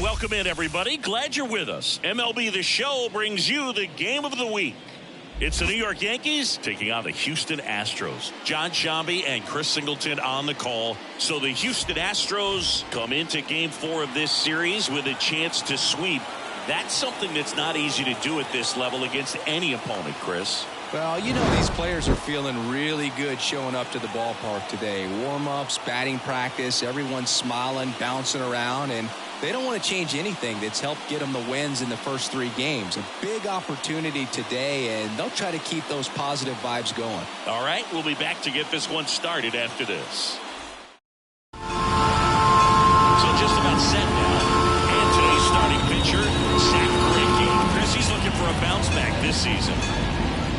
Welcome in, everybody. Glad you're with us. MLB The Show brings you the game of the week. It's the New York Yankees taking on the Houston Astros. John Shambi and Chris Singleton on the call. So the Houston Astros come into Game 4 of this series with a chance to sweep. That's something that's not easy to do at this level against any opponent, Chris. Well, you know these players are feeling really good showing up to the ballpark today. Warm-ups, batting practice, everyone's smiling, bouncing around, and they don't want to change anything that's helped get them the wins in the first 3 games. A big opportunity today, and they'll try to keep those positive vibes going. All right, we'll be back to get this one started after this. So just about set now. And today's starting pitcher, Zach Greinke. Chris, he's looking for a bounce back this season.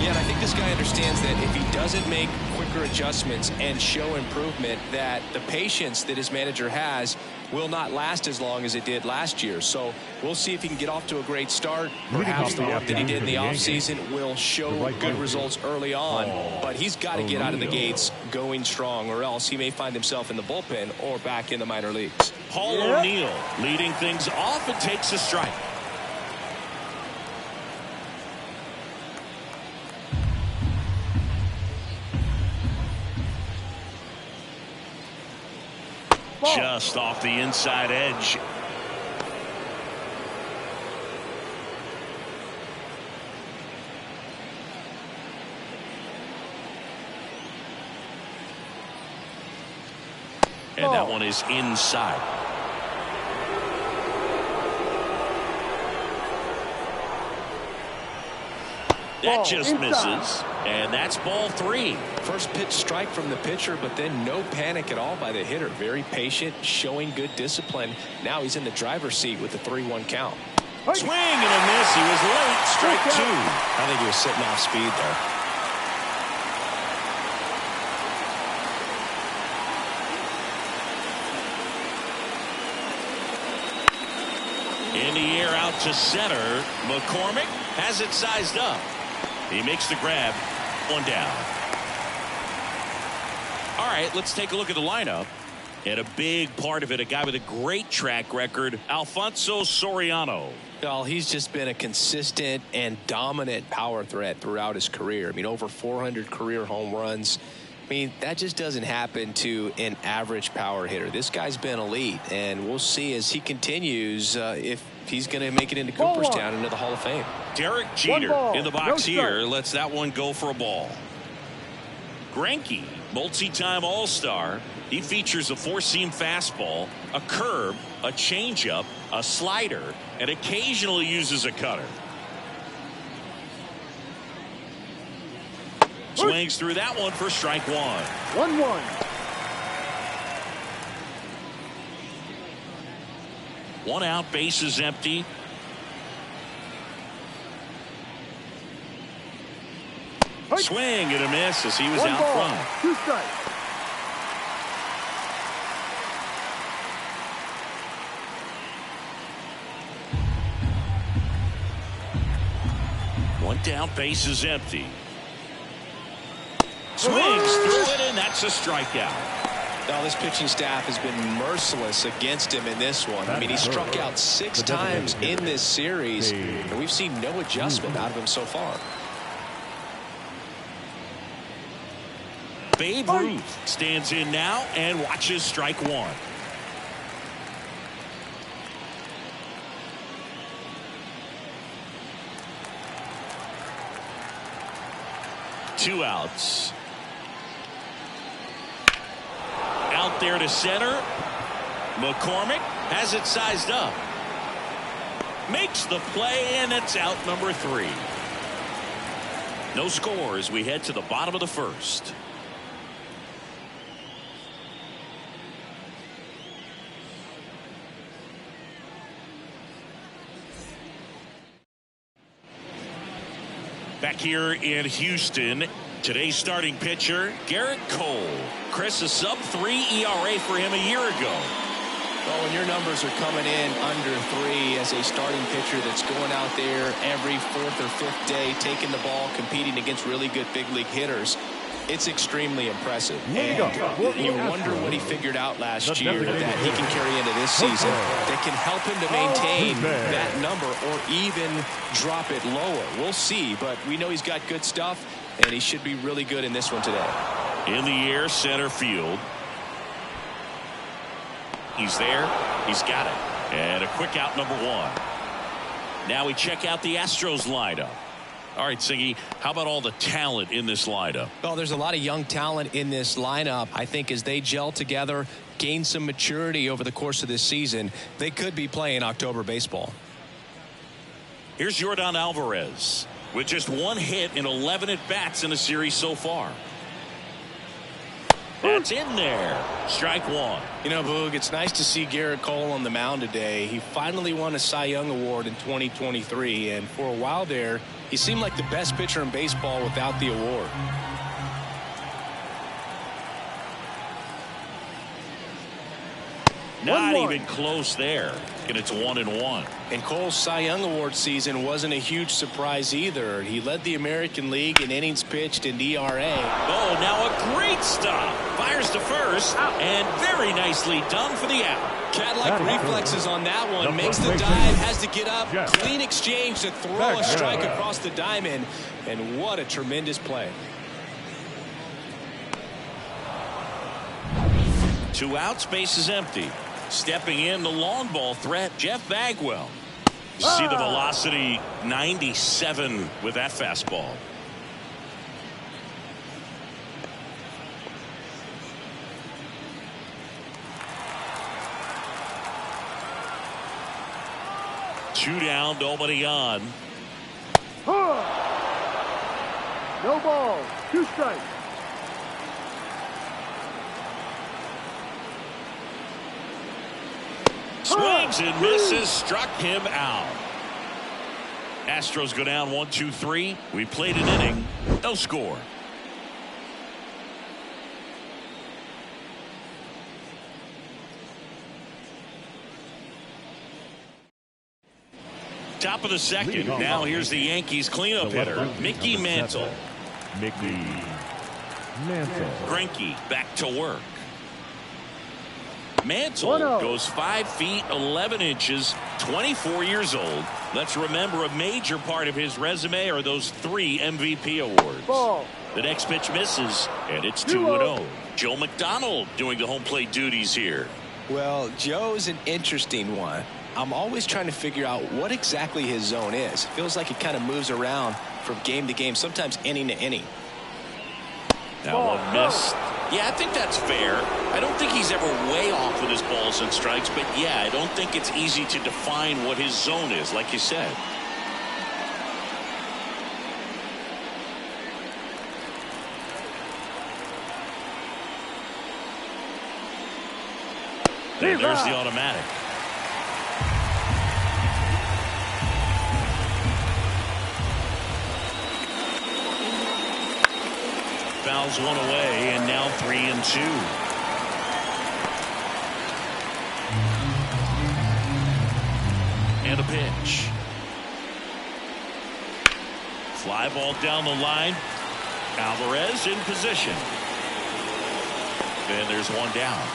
Yeah, and I think this guy understands that if he doesn't make quicker adjustments and show improvement, that the patience that his manager has will not last as long as it did last year. So we'll see if he can get off to a great start. Perhaps the work that he did in the offseason will show good results early on. But he's got to get out of the gates going strong, or else he may find himself in the bullpen or back in the minor leagues. Paul O'Neill leading things off and takes a strike. Just off the inside edge. And that one is inside. That just misses. And that's ball 3. First pitch strike from the pitcher, but then no panic at all by the hitter. Very patient, showing good discipline. Now he's in the driver's seat with the 3-1 count. Swing and a miss. He was late. Strike 2. I think he was sitting off speed there. In the air out to center. McCormick has it sized up. He makes the grab. 1 down. All right, let's take a look at the lineup. And a big part of it, a guy with a great track record, Alfonso Soriano. Well, he's just been a consistent and dominant power threat throughout his career. I mean, over 400 career home runs. I mean, that just doesn't happen to an average power hitter. This guy's been elite, and we'll see as he continues if he's going to make it into Cooperstown, into the Hall of Fame. Derek Jeter in the box here lets that one go for a ball. Greinke, multi-time All-Star. He features a 4-seam fastball, a curve, a changeup, a slider, and occasionally uses a cutter. Swings through that one for strike 1. 1-1. One out, bases empty. Swing and a miss as he was out front. 2 strikes. One down, bases empty. Swings through it, and that's a strikeout. Now, this pitching staff has been merciless against him in this one. I mean, he struck out 6 times in this series, and we've seen no adjustment out of him so far. Babe Ruth stands in now and watches strike 1. Two outs. Out there to center. McCormick has it sized up. Makes the play, and it's out number 3. No score as we head to the bottom of the first. Back here in Houston, today's starting pitcher, Garrett Cole. Chris, a sub-3 ERA for him a year ago. Well, when your numbers are coming in under 3 as a starting pitcher that's going out there every 4th or 5th day, taking the ball, competing against really good big league hitters, it's extremely impressive. And you wonder what he figured out last year that he can carry into this season that can help him to maintain that number or even drop it lower. We'll see, but we know he's got good stuff, and he should be really good in this one today. In the air, center field. He's there. He's got it. And a quick out, number one. Now we check out the Astros lineup. All right, Siggy, how about all the talent in this lineup? Well, there's a lot of young talent in this lineup. I think as they gel together, gain some maturity over the course of this season, they could be playing October baseball. Here's Yordan Alvarez with just one hit in 11 at-bats in the series so far. That's in there. Strike one. You know, Boog, it's nice to see Garrett Cole on the mound today. He finally won a Cy Young Award in 2023, and for a while there, he seemed like the best pitcher in baseball without the award. Not even close there. And it's 1-1. And Cole's Cy Young Award season wasn't a huge surprise either. He led the American League in innings pitched and ERA. Oh, now a great stop. Fires to first, and very nicely done for the out. Cat-like reflexes on that one. Makes the dive, has to get up. Clean exchange to throw a strike across the diamond. And what a tremendous play. 2 outs, base is empty. Stepping in the long ball threat, Jeff Bagwell. You see the velocity 97 with that fastball. Two down, nobody on. No ball, 2 strikes. Swings and misses, struck him out. Astros go down 1-2-3. We played an inning, no score. Top of the second. Now here's the Yankees cleanup hitter, Mickey Mantle. Greinke back to work. Mantle goes 5 feet 11 inches, 24 years old. Let's remember a major part of his resume are those 3 MVP awards. The next pitch misses, and it's 2-0. Joe McDonald doing the home plate duties here. Well, Joe's an interesting one. I'm always trying to figure out what exactly his zone is. Feels like it kind of moves around from game to game, sometimes inning to inning. That one missed. Yeah, I think that's fair. I don't think he's ever way off with his balls and strikes, but yeah, I don't think it's easy to define what his zone is, like you said. And there's the automatic. Fouls one away, and now 3-2. And a pitch. Fly ball down the line. Alvarez in position. And there's one down.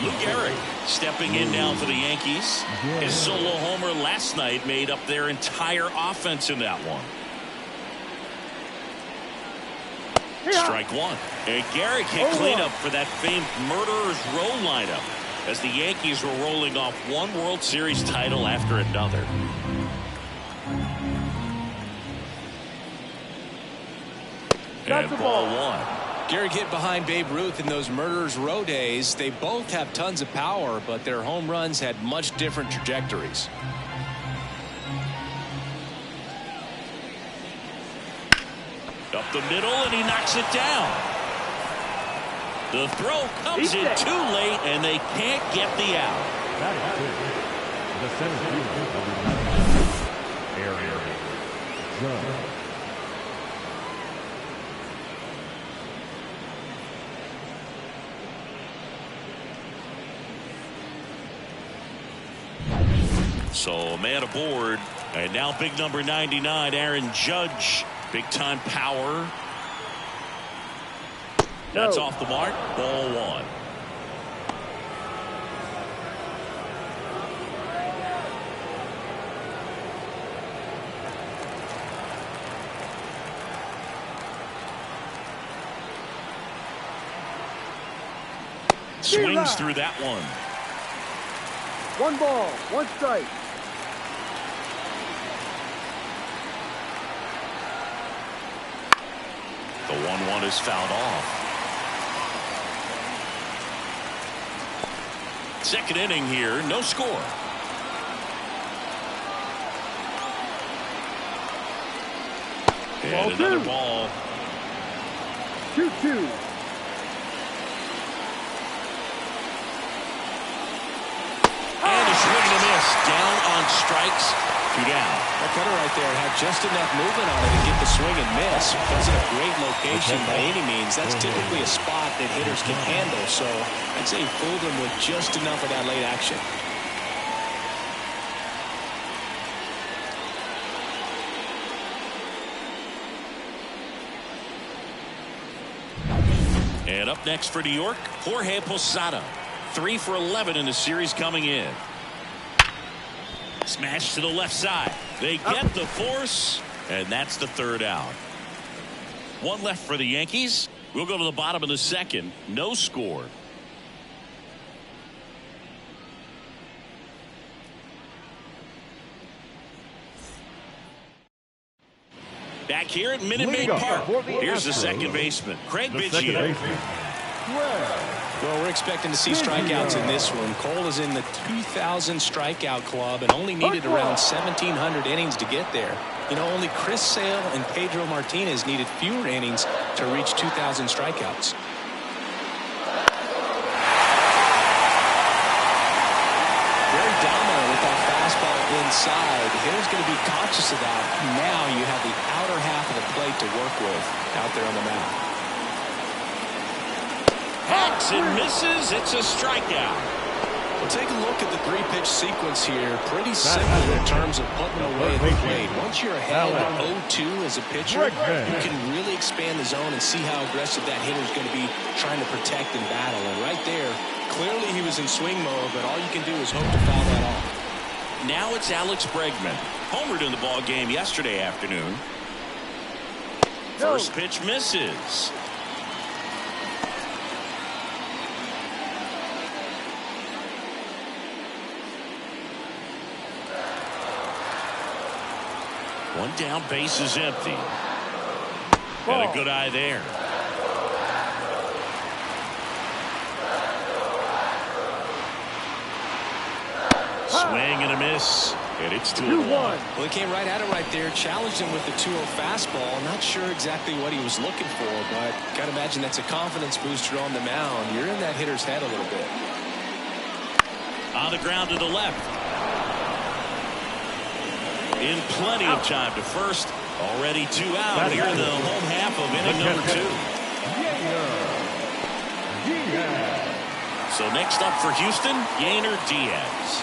Lou Gehrig stepping in now for the Yankees. His solo homer last night made up their entire offense in that one. Strike one. And Gehrig hit cleanup for that famed Murderers Row lineup as the Yankees were rolling off one World Series title after another. And ball one. Gehrig hit behind Babe Ruth in those Murderers Row days. They both have tons of power, but their home runs had much different trajectories. Up the middle, and he knocks it down. The throw comes in too late, and they can't get the out. The center fielder. So man aboard And now big number 99, Aaron Judge. Big time power. That's off the mark. Ball one. Swings through that one. 1 ball, 1 strike. The 1-1 is fouled off. Second inning here, no score. And another ball. 2-2. And a swing and a miss. Down on strikes. 2 down. That cutter right there had just enough movement on it to get the swing and miss. Wasn't a great location by any means. That's typically a spot that hitters can handle. So I'd say he fooled him with just enough of that late action. And up next for New York, Jorge Posada. 3 for 11 in the series coming in. Smash to the left side. They get the force, and that's the 3rd out. 1 left for the Yankees. We'll go to the bottom of the 2nd. No score. Back here at Minute Maid Park. Here's the second baseman, Craig Biggio. Well, we're expecting to see strikeouts in this one. Cole is in the 2,000 strikeout club and only needed around 1,700 innings to get there. You know, only Chris Sale and Pedro Martinez needed fewer innings to reach 2,000 strikeouts. Very dominant with that fastball inside. The hitter's going to be conscious of that. Now you have the outer half of the plate to work with out there on the mound. Hacks and misses. It's a strikeout. Well, take a look at the 3-pitch sequence here. Pretty simple in terms of putting away the plate. Once you're ahead 0-2 as a pitcher, you can really expand the zone and see how aggressive that hitter is going to be trying to protect and battle. And right there, clearly he was in swing mode, but all you can do is hope to foul that off. Now it's Alex Bregman. Homered in the ball game yesterday afternoon. First pitch misses. One down, base is empty. And a good eye there. Swing and a miss. And it's 2-1. Well, he came right at it right there, challenged him with the 2-0 fastball. Not sure exactly what he was looking for, but gotta imagine that's a confidence booster on the mound. You're in that hitter's head a little bit. On the ground to the left. In plenty of time to first. Already 2 out here in the home half of inning number 2. So next up for Houston, Yainer Diaz.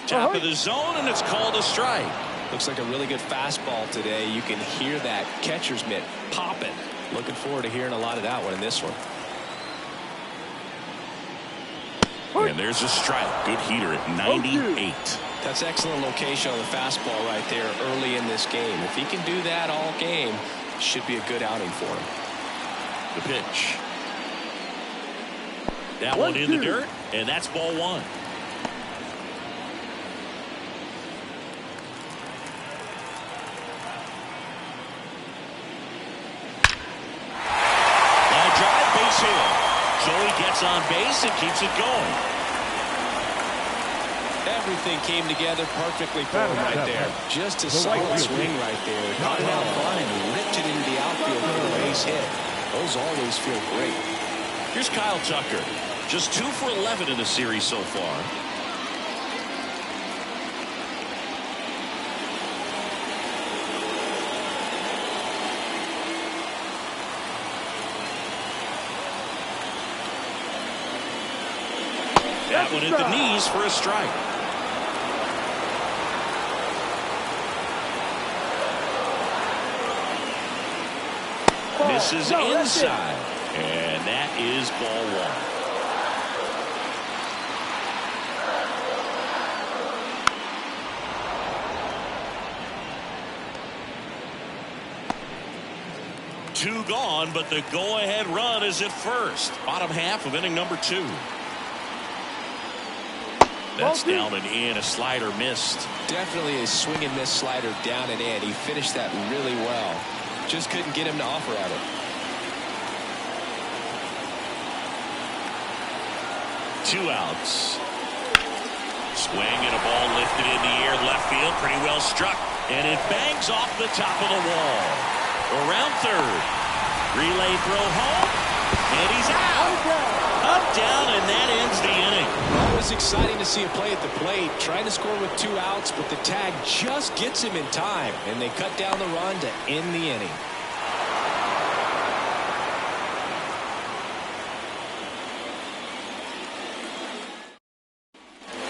Top of the zone, and it's called a strike. Looks like a really good fastball today. You can hear that catcher's mitt popping. Looking forward to hearing a lot of that one in this one. And there's a strike. Good heater at 98. That's excellent location on the fastball right there early in this game. If he can do that all game, should be a good outing for him. The pitch. That one in the dirt, and that's ball 1. So he gets on base and keeps it going. Everything came together perfectly for him right there. Just a solid swing right there. Caught it out fine and ripped it into the outfield for a base hit. Those always feel great. Here's Kyle Tucker. Just 2 for 11 in the series so far. That one at the knees for a strike. Misses inside. And that is ball one. Two gone, but the go-ahead run is at first. Bottom half of inning number 2. That's down and in. A slider missed. Definitely a swing and miss slider down and in. He finished that really well. Just couldn't get him to offer at it. 2 outs. Swing and a ball lifted in the air, left field, pretty well struck, and it bangs off the top of the wall. Around third. Relay throw home, and he's out. Up, down, and that ends the inning. Well, it was exciting to see a play at the plate, trying to score with 2 outs, but the tag just gets him in time, and they cut down the run to end the inning.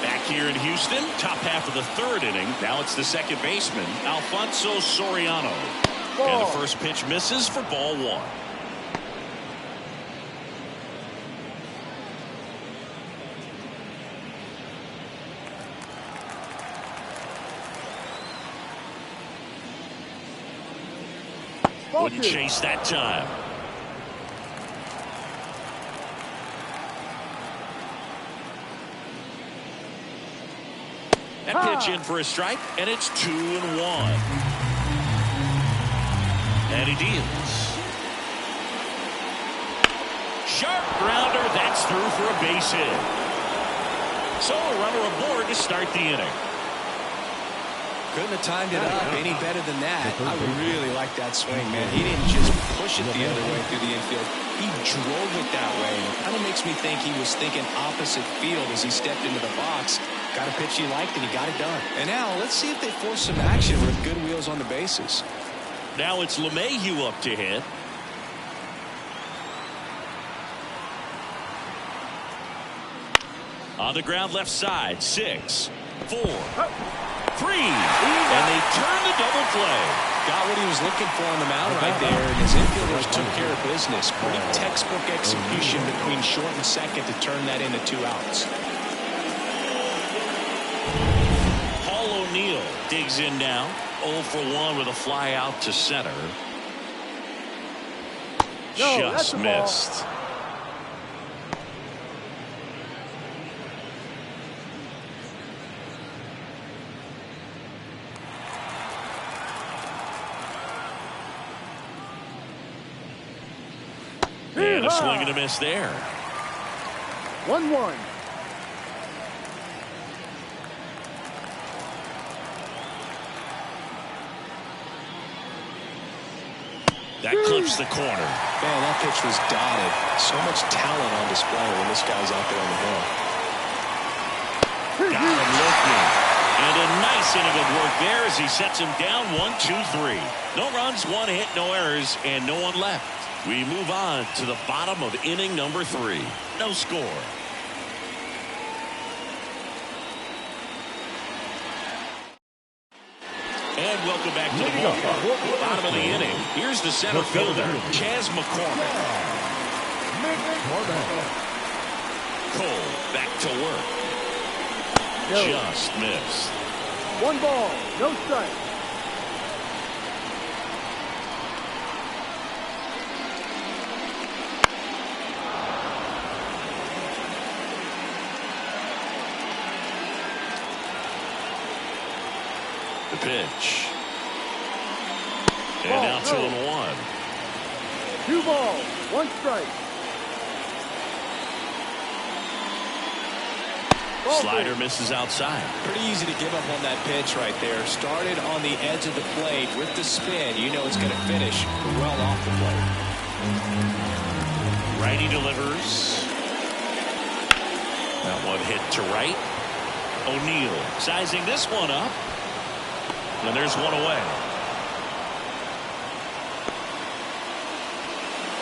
Back here in Houston, top half of the 3rd inning. Now it's the second baseman, Alfonso Soriano. And the first pitch misses for ball 1. Wouldn't chase that time. That pitch in for a strike, and it's 2-1. And he deals. Sharp grounder. That's through for a base hit. So a runner aboard to start the inning. Couldn't have timed it up any better than that. I really like that swing, man. He didn't just push it the other way through the infield. He drove it that way. And it kind of makes me think he was thinking opposite field as he stepped into the box. Got a pitch he liked, and he got it done. And now let's see if they force some action with good wheels on the bases. Now it's LeMahieu up to hit. On the ground left side. 6, 4, 3. And they turn the double play. Got what he was looking for on the mound right there. And his infielders took care of business. Pretty textbook execution between short and second to turn that into 2 outs. Paul O'Neill digs in now. 0 for 1 with a fly out to center. Just missed. And a swing and a miss there. 1-1. That clips the corner. Man, that pitch was dotted. So much talent on display when this guy's out there on the hill. Got him looking. And a nice inning of work there as he sets him down 1-2-3. No runs, 1 hit, no errors, and no one left. We move on to the bottom of inning number 3. No score. And welcome back to the ballpark. Bottom of the inning. Here's the center fielder, Chas McCormick. Cole back to work. Just missed. 1 ball, no strike. The pitch. And now 2-1. 2 balls, 1 strike. Slider misses outside. Pretty easy to give up on that pitch right there. Started on the edge of the plate with the spin. You know it's going to finish well off the plate. Righty delivers. That one hit to right. O'Neill sizing this one up. And there's one away.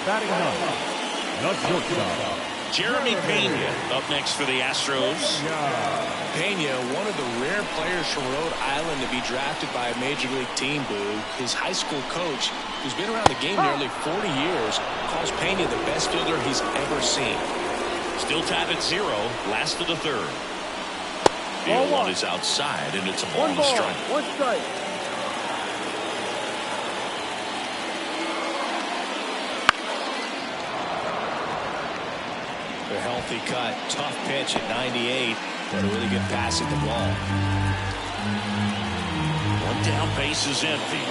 Batting up, the shortstop, Jeremy Pena up next for the Astros. Pena, one of the rare players from Rhode Island to be drafted by a major league team, Boo. His high school coach, who's been around the game nearly 40 years, calls Pena the best fielder he's ever seen. Still tied at 0, last of the third. Field one is outside, and it's a ball and a strike. 1 strike. A healthy cut, tough pitch at 98, but a really good pass at the ball. One down, base is empty.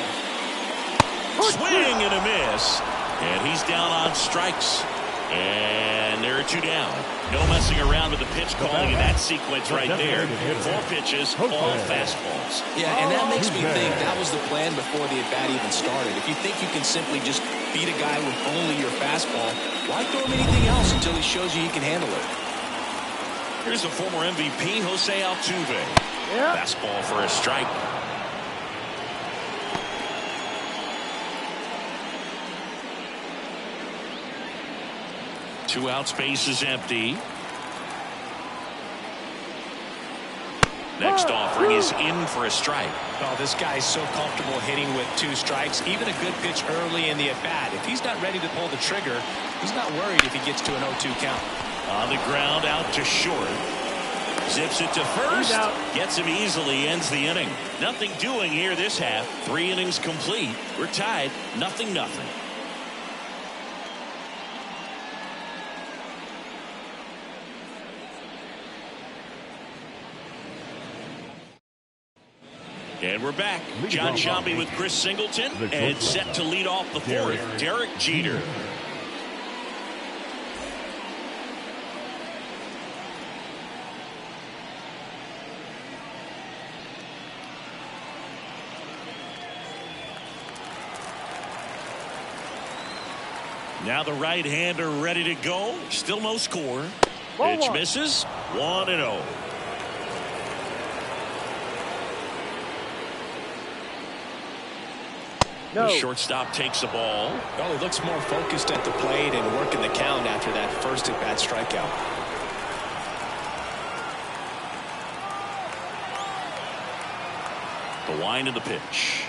Swing and a miss, and he's down on strikes. And there are 2 down. No messing around with the pitch calling in that sequence right there. 4 pitches, all fastballs. Yeah, and that makes me think that was the plan before the at-bat even started. If you think you can simply just beat a guy with only your fastball, why throw him anything else until he shows you he can handle it? Here's the former MVP, Jose Altuve. Fastball for a strike. Two outs, base is empty. Next offering is in for a strike. Oh, this guy's so comfortable hitting with 2 strikes. Even a good pitch early in the at-bat. If he's not ready to pull the trigger, he's not worried if he gets to an 0-2 count. On the ground, out to short. Zips it to first. Gets him easily, ends the inning. Nothing doing here this half. 3 innings complete. We're tied, 0-0. And we're back. John Shambi with Chris Singleton, and set to lead off the 4th, Derek Jeter. Now the right-hander ready to go. Still no score. Pitch misses. 1-0. The shortstop takes the ball. Well, he looks more focused at the plate and working the count after that first at-bat strikeout. The wind of the pitch.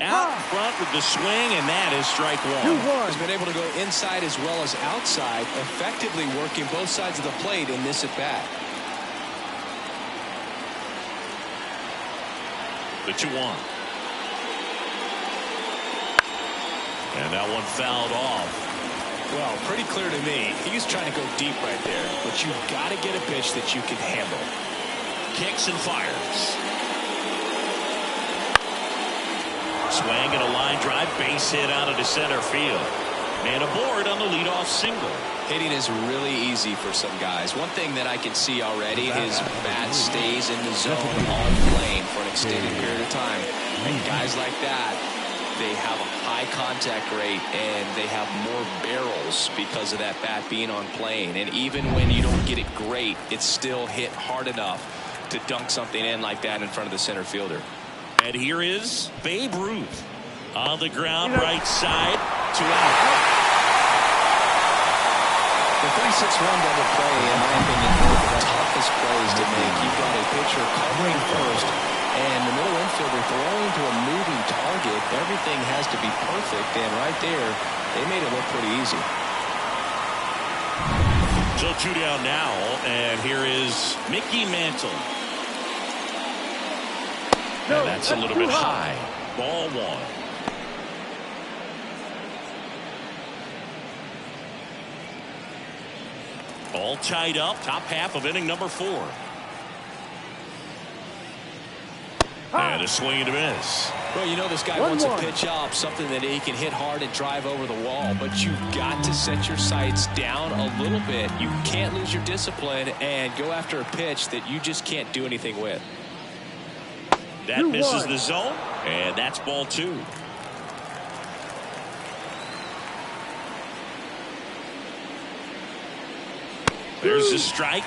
Out front with the swing, and that is strike 1. He's been able to go inside as well as outside, effectively working both sides of the plate in this at-bat. The 2-1. And that one fouled off. Well, pretty clear to me. He's trying to go deep right there, but you've got to get a pitch that you can handle. Kicks and fires. Swing and a line drive, base hit out into center field. Man aboard on the leadoff single. Hitting is really easy for some guys. One thing that I can see already is bat stays in the zone on plane for an extended period of time. And guys like that, they have a high contact rate and they have more barrels because of that bat being on plane. And even when you don't get it great, it's still hit hard enough to dunk something in like that in front of the center fielder. And here is Babe Ruth on the ground, right side, 2 out. The 3-6-1 double play, in my opinion, is one of the toughest plays to make. You've got a pitcher covering first, and the middle infielder throwing to a moving target. Everything has to be perfect, and right there, they made it look pretty easy. So 2 down now, and here is Mickey Mantle. And that's a little bit high. Ball 1. All tied up. Top half of inning number 4. And a swing and a miss. Well, you know this guy wants to pitch up, something that he can hit hard and drive over the wall. But you've got to set your sights down a little bit. You can't lose your discipline and go after a pitch that you just can't do anything with. That misses the zone, and that's ball 2. There's a strike.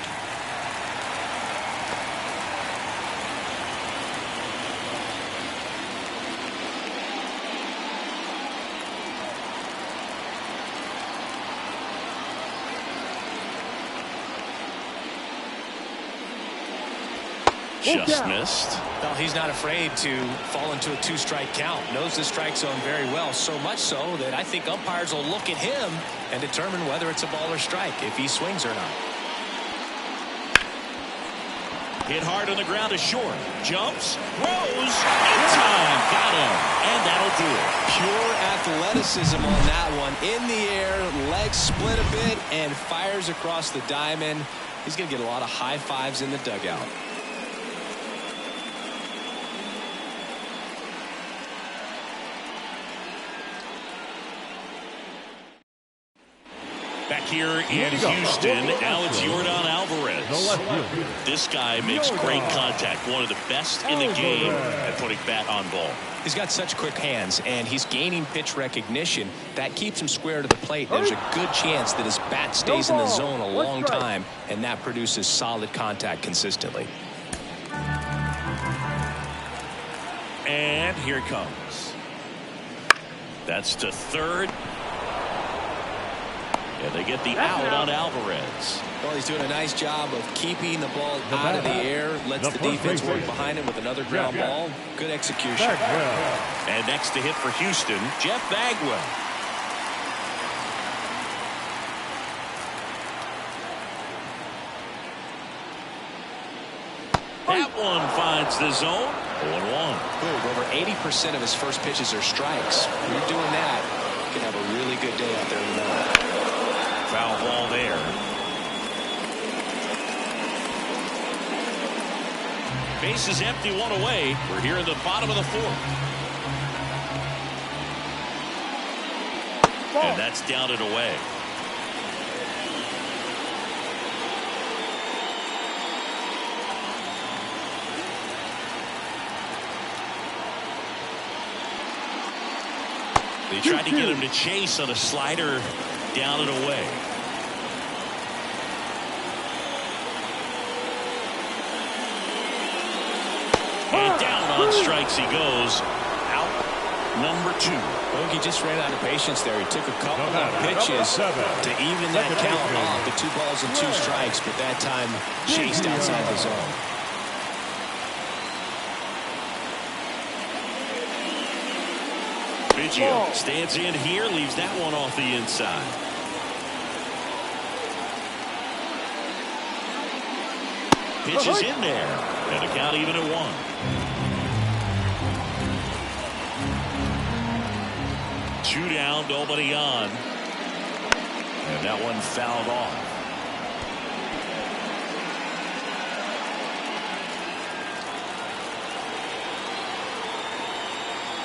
Just missed. Well, he's not afraid to fall into a two-strike count. Knows the strike zone very well, so much so that I think umpires will look at him and determine whether it's a ball or strike, if he swings or not. Hit hard on the ground is short. Jumps, throws, in time, got him, and that'll do it. Pure athleticism on that one. In the air, legs split a bit, and fires across the diamond. He's going to get a lot of high fives in the dugout. Back here in Houston, now it's Yordan Alvarez. This guy makes great contact, one of the best in the game at putting bat on ball. He's got such quick hands, and he's gaining pitch recognition. That keeps him square to the plate. There's a good chance that his bat stays in the zone a long time, and that produces solid contact consistently. And here it comes. That's to third. And they get the out on Alvarez. Well, he's doing a nice job of keeping the ball out of the air. Lets the defense work behind him with another ground ball. Good execution. And next to hit for Houston, Jeff Bagwell. That one finds the zone. 0-1. Over 80% of his first pitches are strikes. When you're doing that, you can have a really good day out there in the middle. Foul ball there. Base is empty, one away. We're here in the bottom of the fourth. And that's down and away. They tried to get him to chase on a slider down and away. And down on strikes he goes. Out number 2. Well, he just ran out of patience there. He took a couple of pitches to even that count off. The 2 balls and 2 strikes, but that time chased outside the zone. Biggio stands in here, leaves that one off the inside. Pitch is in there, and a count even at 1. Two down, nobody on, and that one fouled off.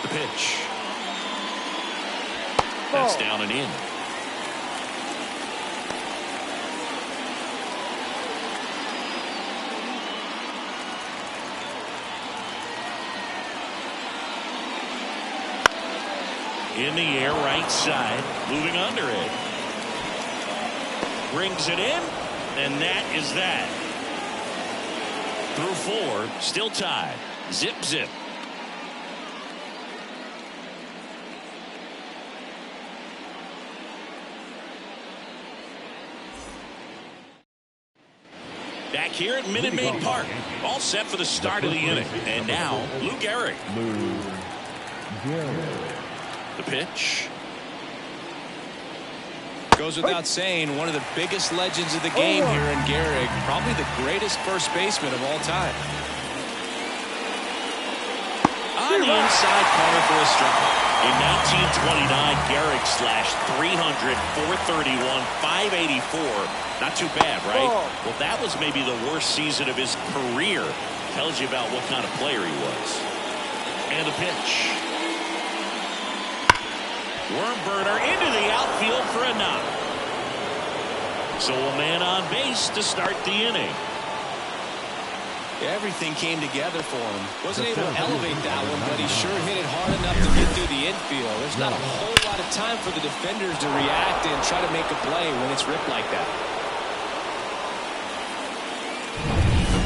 The pitch. That's down and in. In the air, right side, moving under it. Brings it in, and that is that. Through 4, still tied. Zip, zip. Back here at Minute Maid Park, all set for the start of the inning. And now, Lou Gehrig. The pitch. Goes without saying, one of the biggest legends of the game here in Gehrig. Probably the greatest first baseman of all time. On the inside corner for a strike. In 1929, Gehrig slashed 300, 431, 584. Not too bad, right? Well, that was maybe the worst season of his career. Tells you about what kind of player he was. And the pitch. Worm burner into the outfield for a knock. So a man on base to start the inning. Everything came together for him. Wasn't able to elevate that one, but he sure hit it hard enough to get through the infield. There's not a whole lot of time for the defenders to react and try to make a play when it's ripped like that.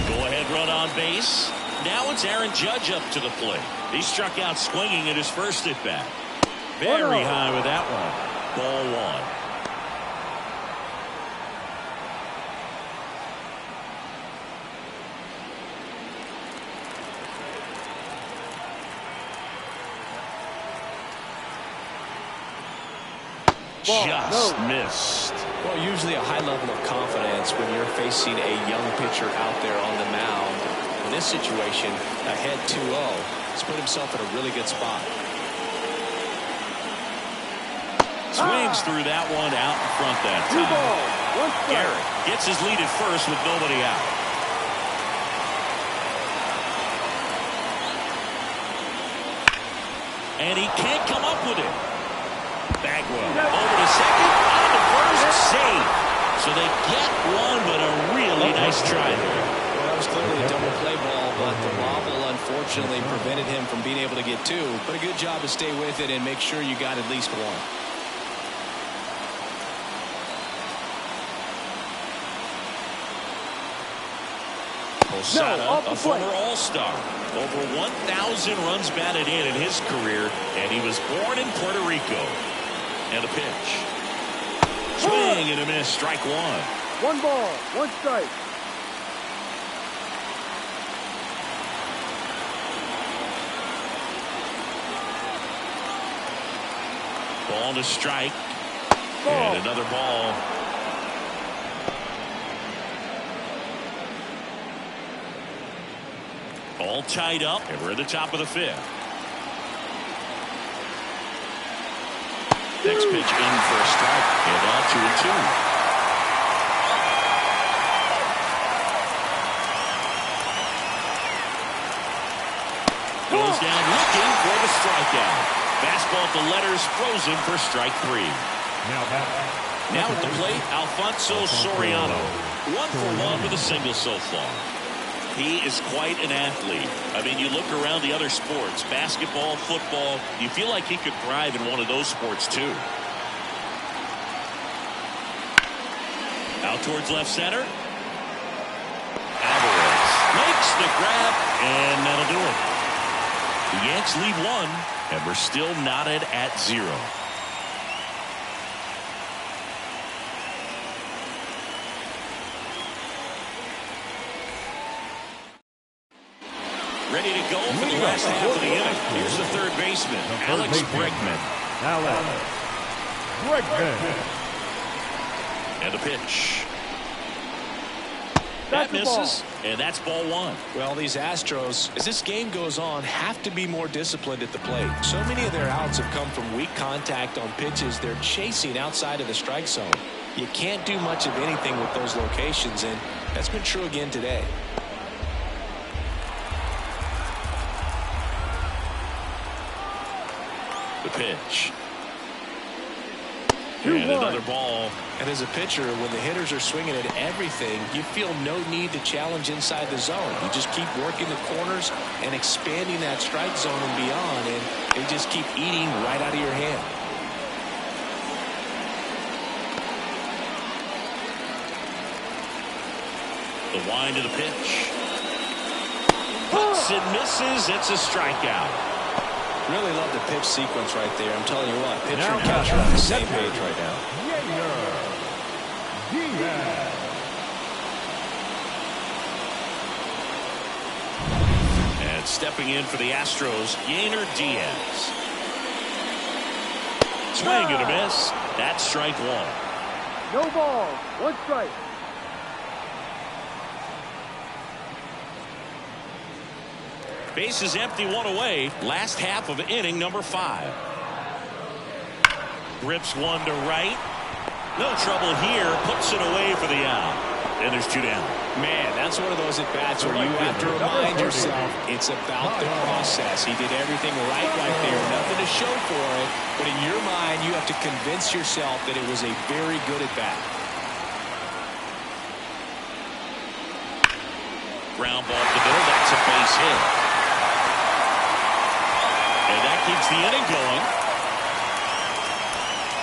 Go-ahead run on base. Now it's Aaron Judge up to the plate. He struck out swinging at his first at-bat. Very high with that one. Ball 1. just missed. Well, usually a high level of confidence when you're facing a young pitcher out there on the mound. In this situation, ahead 2-0, he's put himself in a really good spot. Swings through that one out in front that time. 2 balls, 1 strike. Garrett gets his lead at first with nobody out. And he can't come up with it. Bagwell over to second, on to first, save. So they get one, but a really nice try there. Well, that was clearly a double play ball, but the wobble unfortunately prevented him from being able to get 2. But a good job to stay with it and make sure you got at least 1. Posada, a former All-Star. Over 1,000 runs batted in his career, and he was born in Puerto Rico. And a pitch. Swing and a miss, strike 1. 1 ball, 1 strike. Ball to strike. Ball. And another ball. All tied up, and we're at the top of the 5th. Next pitch in for a strike, and on 2-2. Goes down looking for the strikeout. Fastball to letters, frozen for strike 3. Now at the plate, Alfonso Soriano. 1 for 1 with a single so far. He is quite an athlete. I mean, you look around the other sports, basketball, football, you feel like he could thrive in one of those sports too. Out towards left center. Alvarez makes the grab, and that'll do it. The Yanks lead 1, and we're still knotted at 0. Ready to go for the last half of the inning. Here's the third baseman, Alex Bregman. And a pitch. That misses, and that's ball 1. Well, these Astros, as this game goes on, have to be more disciplined at the plate. So many of their outs have come from weak contact on pitches they're chasing outside of the strike zone. You can't do much of anything with those locations, and that's been true again today. The pitch. And another ball. And as a pitcher, when the hitters are swinging at everything, you feel no need to challenge inside the zone. You just keep working the corners and expanding that strike zone and beyond, and they just keep eating right out of your hand. The wind of the pitch. Cuts and misses. It's a strikeout. Really love the pitch sequence right there. I'm telling you what, pitcher and catcher on the same page right now. And stepping in for the Astros, Yainer Diaz. Swing and a miss. That's strike 1. No balls, 1 strike. Base is empty, 1 away. Last half of inning number 5. Rips one to right. No trouble here. Puts it away for the out. And there's 2 down. Man, that's one of those at-bats where you have to remind yourself it's about the process. He did everything right there. Nothing to show for it. But in your mind, you have to convince yourself that it was a very good at-bat. Ground ball to the middle. That's a base hit. And that keeps the inning going.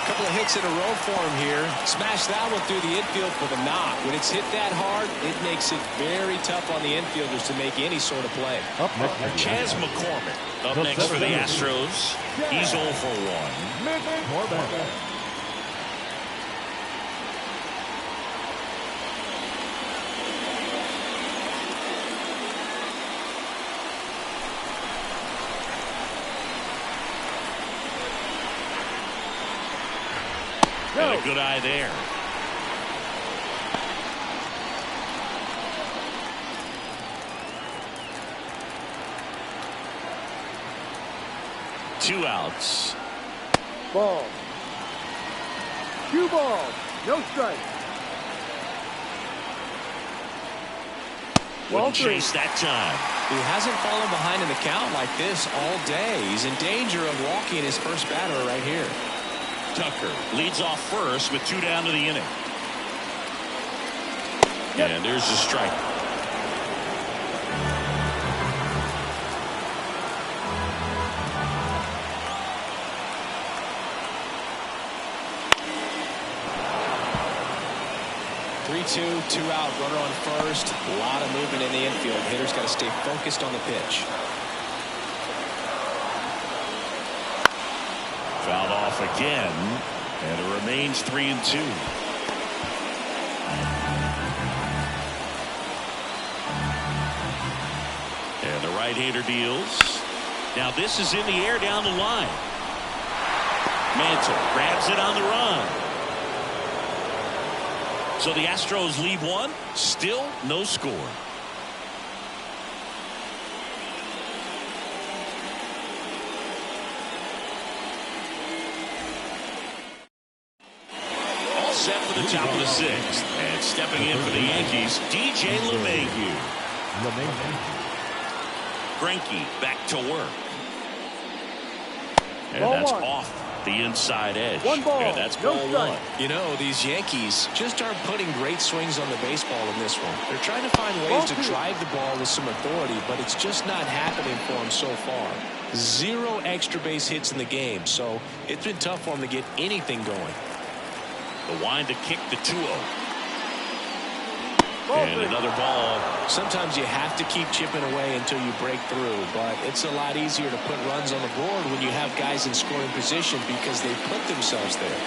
Couple of hits in a row for him here. Smash that one through the infield for the knock. When it's hit that hard, it makes it very tough on the infielders to make any sort of play. Chas McCormick up next for the Astros. He's 0 for 1. And a good eye there. Two outs. Ball. 2 balls. No strike. Wouldn't chase that time. He hasn't fallen behind in the count like this all day. He's in danger of walking his first batter right here. Tucker leads off first with 2 down to the inning. And there's the strike. Two out, runner on first. A lot of movement in the infield. Hitter's got to stay focused on the pitch. Fouled off again, and it remains 3-2. And the right-hander deals. Now this is in the air down the line. Mantle grabs it on the run. So the Astros lead 1, still no score. All set for the top of the 6th. And stepping in for the Yankees, DJ LeMahieu. Greinke back to work. And that's off the inside edge. 1 ball. And that's ball 1. You know, these Yankees just aren't putting great swings on the baseball in this one. They're trying to find ways to drive the ball with some authority, but it's just not happening for them so far. 0 extra base hits in the game, so it's been tough for them to get anything going. The wind to kick the 2-0. And another ball. Sometimes you have to keep chipping away until you break through, but it's a lot easier to put runs on the board when you have guys in scoring position because they put themselves there.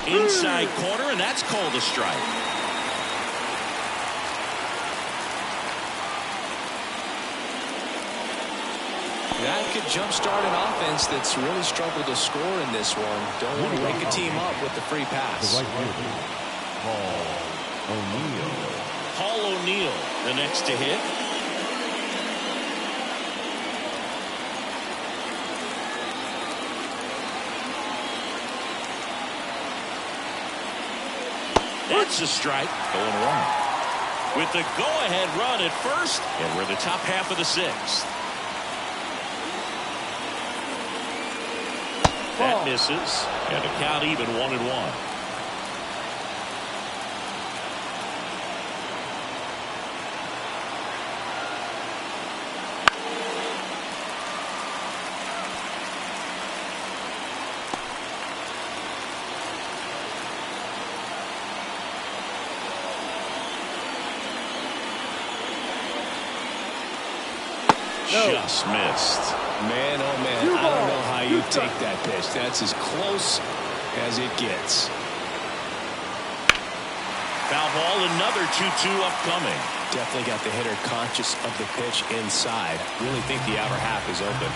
Inside corner, and that's called a strike. That could jumpstart an offense that's really struggled to score in this one. Don't want to wake a team up with the free pass. Paul O'Neill, the next to hit. That's a strike. Going wrong. With the go-ahead run at first, and we're in the top half of the 6th. That misses, and the count even 1-1. Just missed. Man, oh man, I don't know how you take that pitch. That's as close as it gets. Foul ball, another 2-2 upcoming. Definitely got the hitter conscious of the pitch inside. Really think the outer half is open.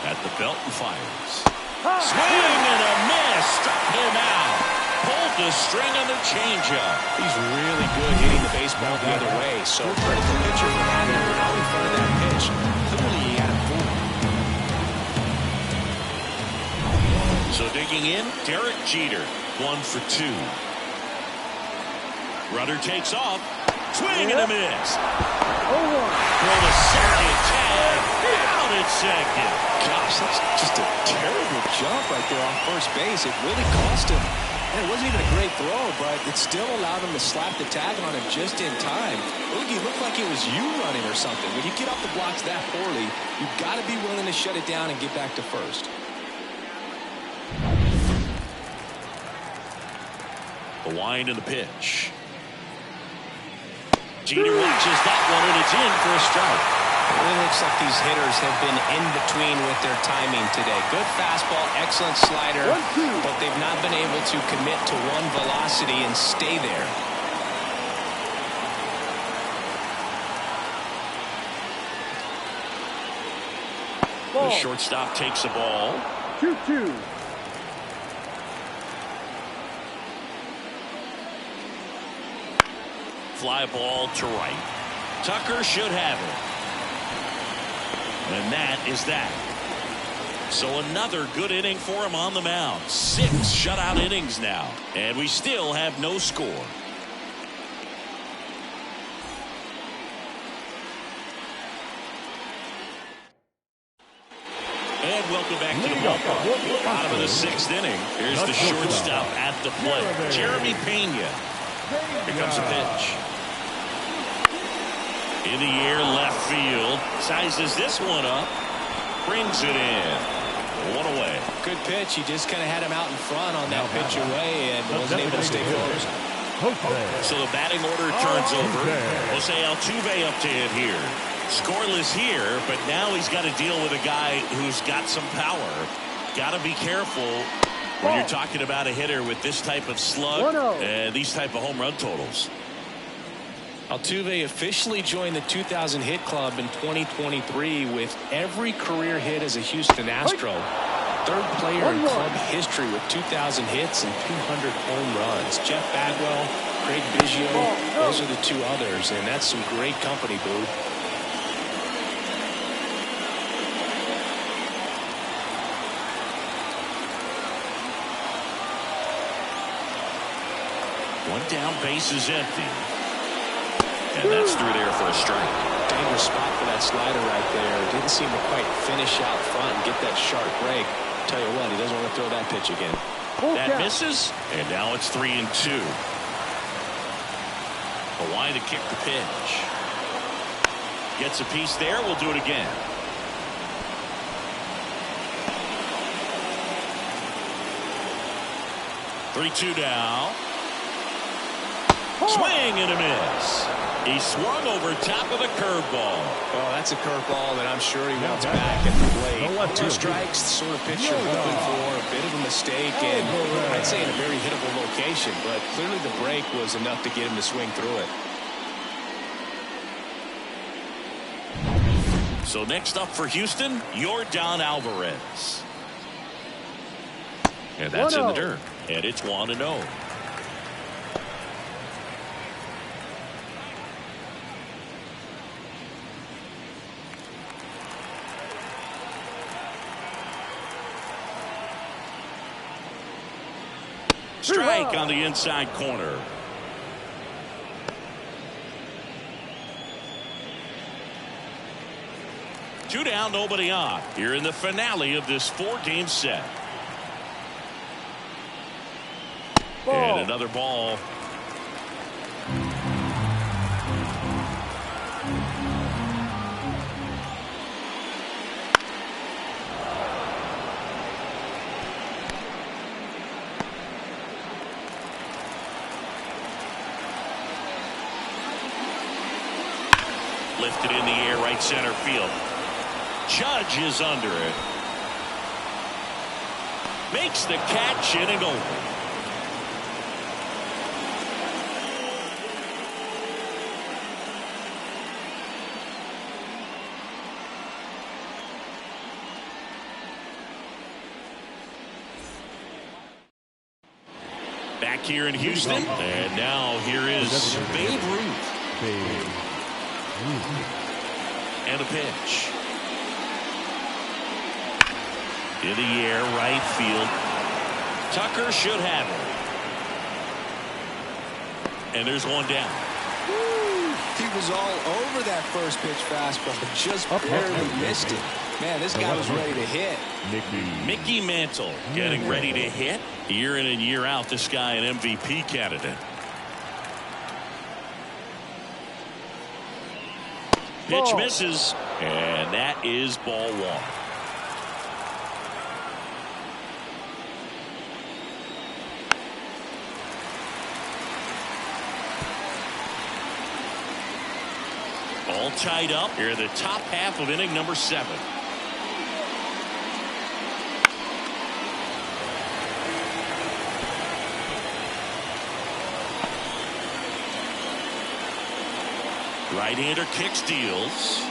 At the belt and fires. Swing and a miss. Struck him out. Pulled the string on the changeup. He's really good hitting the baseball the other way. So credit the pitcher for having him out in front of that pitch. Clearly he had him fooled. So digging in, Derek Jeter, 1 for 2. Runner takes off. Swing and a miss. Oh, For the second tag. Out at second. Gosh, that's just a terrible jump right there on first base. It really cost him. And it wasn't even a great throw, but it still allowed him to slap the tag on him just in time. Oogie looked like it was you running or something. When you get off the blocks that poorly, you've got to be willing to shut it down and get back to first. The wind and the pitch. Jeter watches that one, and it's in for a strike. It looks like these hitters have been in between with their timing today. Good fastball, excellent slider, but they've not been able to commit to one velocity and stay there. The shortstop takes the ball. 2-2. Fly ball to right. Tucker should have it. And that is that. So another good inning for him on the mound. 6 shutout innings now. And we still have no score. And welcome back to the ballpark. Bottom of the 6th inning. Here's the shortstop at the plate. Jeremy Pena. Here comes a pitch. In the air, left field. Sizes this one up. Brings it in. 1 away. Good pitch. He just kind of had him out in front on that pitch away and wasn't able to stay focused. So the batting order turns over. Jose Altuve up to hit here. Scoreless here, but now he's got to deal with a guy who's got some power. Got to be careful when you're talking about a hitter with this type of slug and these type of home run totals. Altuve officially joined the 2,000 hit club in 2023 with every career hit as a Houston Astro. 3rd player in club history with 2,000 hits and 200 home runs. Jeff Bagwell, Craig Biggio, those are the 2 others, and that's some great company, Boo. One down, base is empty. And that's through there for a strike. Dangerous spot for that slider right there. Didn't seem to quite finish out front and get that sharp break. Tell you what, he doesn't want to throw that pitch again. That misses, and now it's 3-2. Hawaii to kick the pitch. Gets a piece there. We'll do it again. Three-two now. Swing and a miss. He swung over top of the curveball. Oh, that's a curveball that I'm sure he wants back at the plate. 2 strikes, the sort of pitch you're hoping for. A bit of a mistake, and I'd say in a very hittable location, but clearly the break was enough to get him to swing through it. So next up for Houston, Yordan Alvarez. And that's in the dirt. And it's 1-0. Strike on the inside corner. Two down, nobody on. Here in the finale of this 4-game set. And another ball. Lifted in the air, right center field. Judge is under it. Makes the catch, inning over. Back here in Houston, and now here is Babe Ruth. And a pitch. In the air, right field. Tucker should have it. And there's one down. He was all over that first pitch fastball, just barely missed it. Man, this guy was ready to hit. Mickey Mantle getting ready to hit. Year in and year out, this guy an MVP candidate. Pitch misses, and that is ball 1. All tied up here in the top half of inning number 7. Right-hander kicks, deals.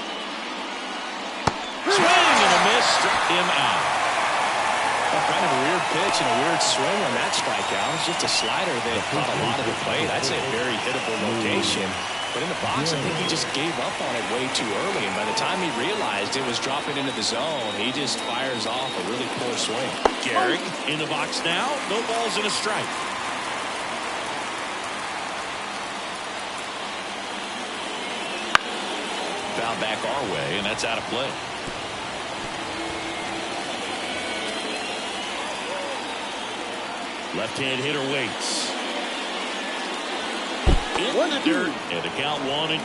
Swing and a miss. has struck him out. Kind of a weird pitch and a weird swing on that strikeout. It's just a slider that caught a lot of the plate. I'd say a very hittable location. But in the box, I think he just gave up on it way too early. And by the time he realized it was dropping into the zone, he just fires off a really poor swing. Gehrig in the box now. No balls and a strike. Foul back our way, and that's out of play. Left-hand hitter waits. In the dirt, and the count 1-2.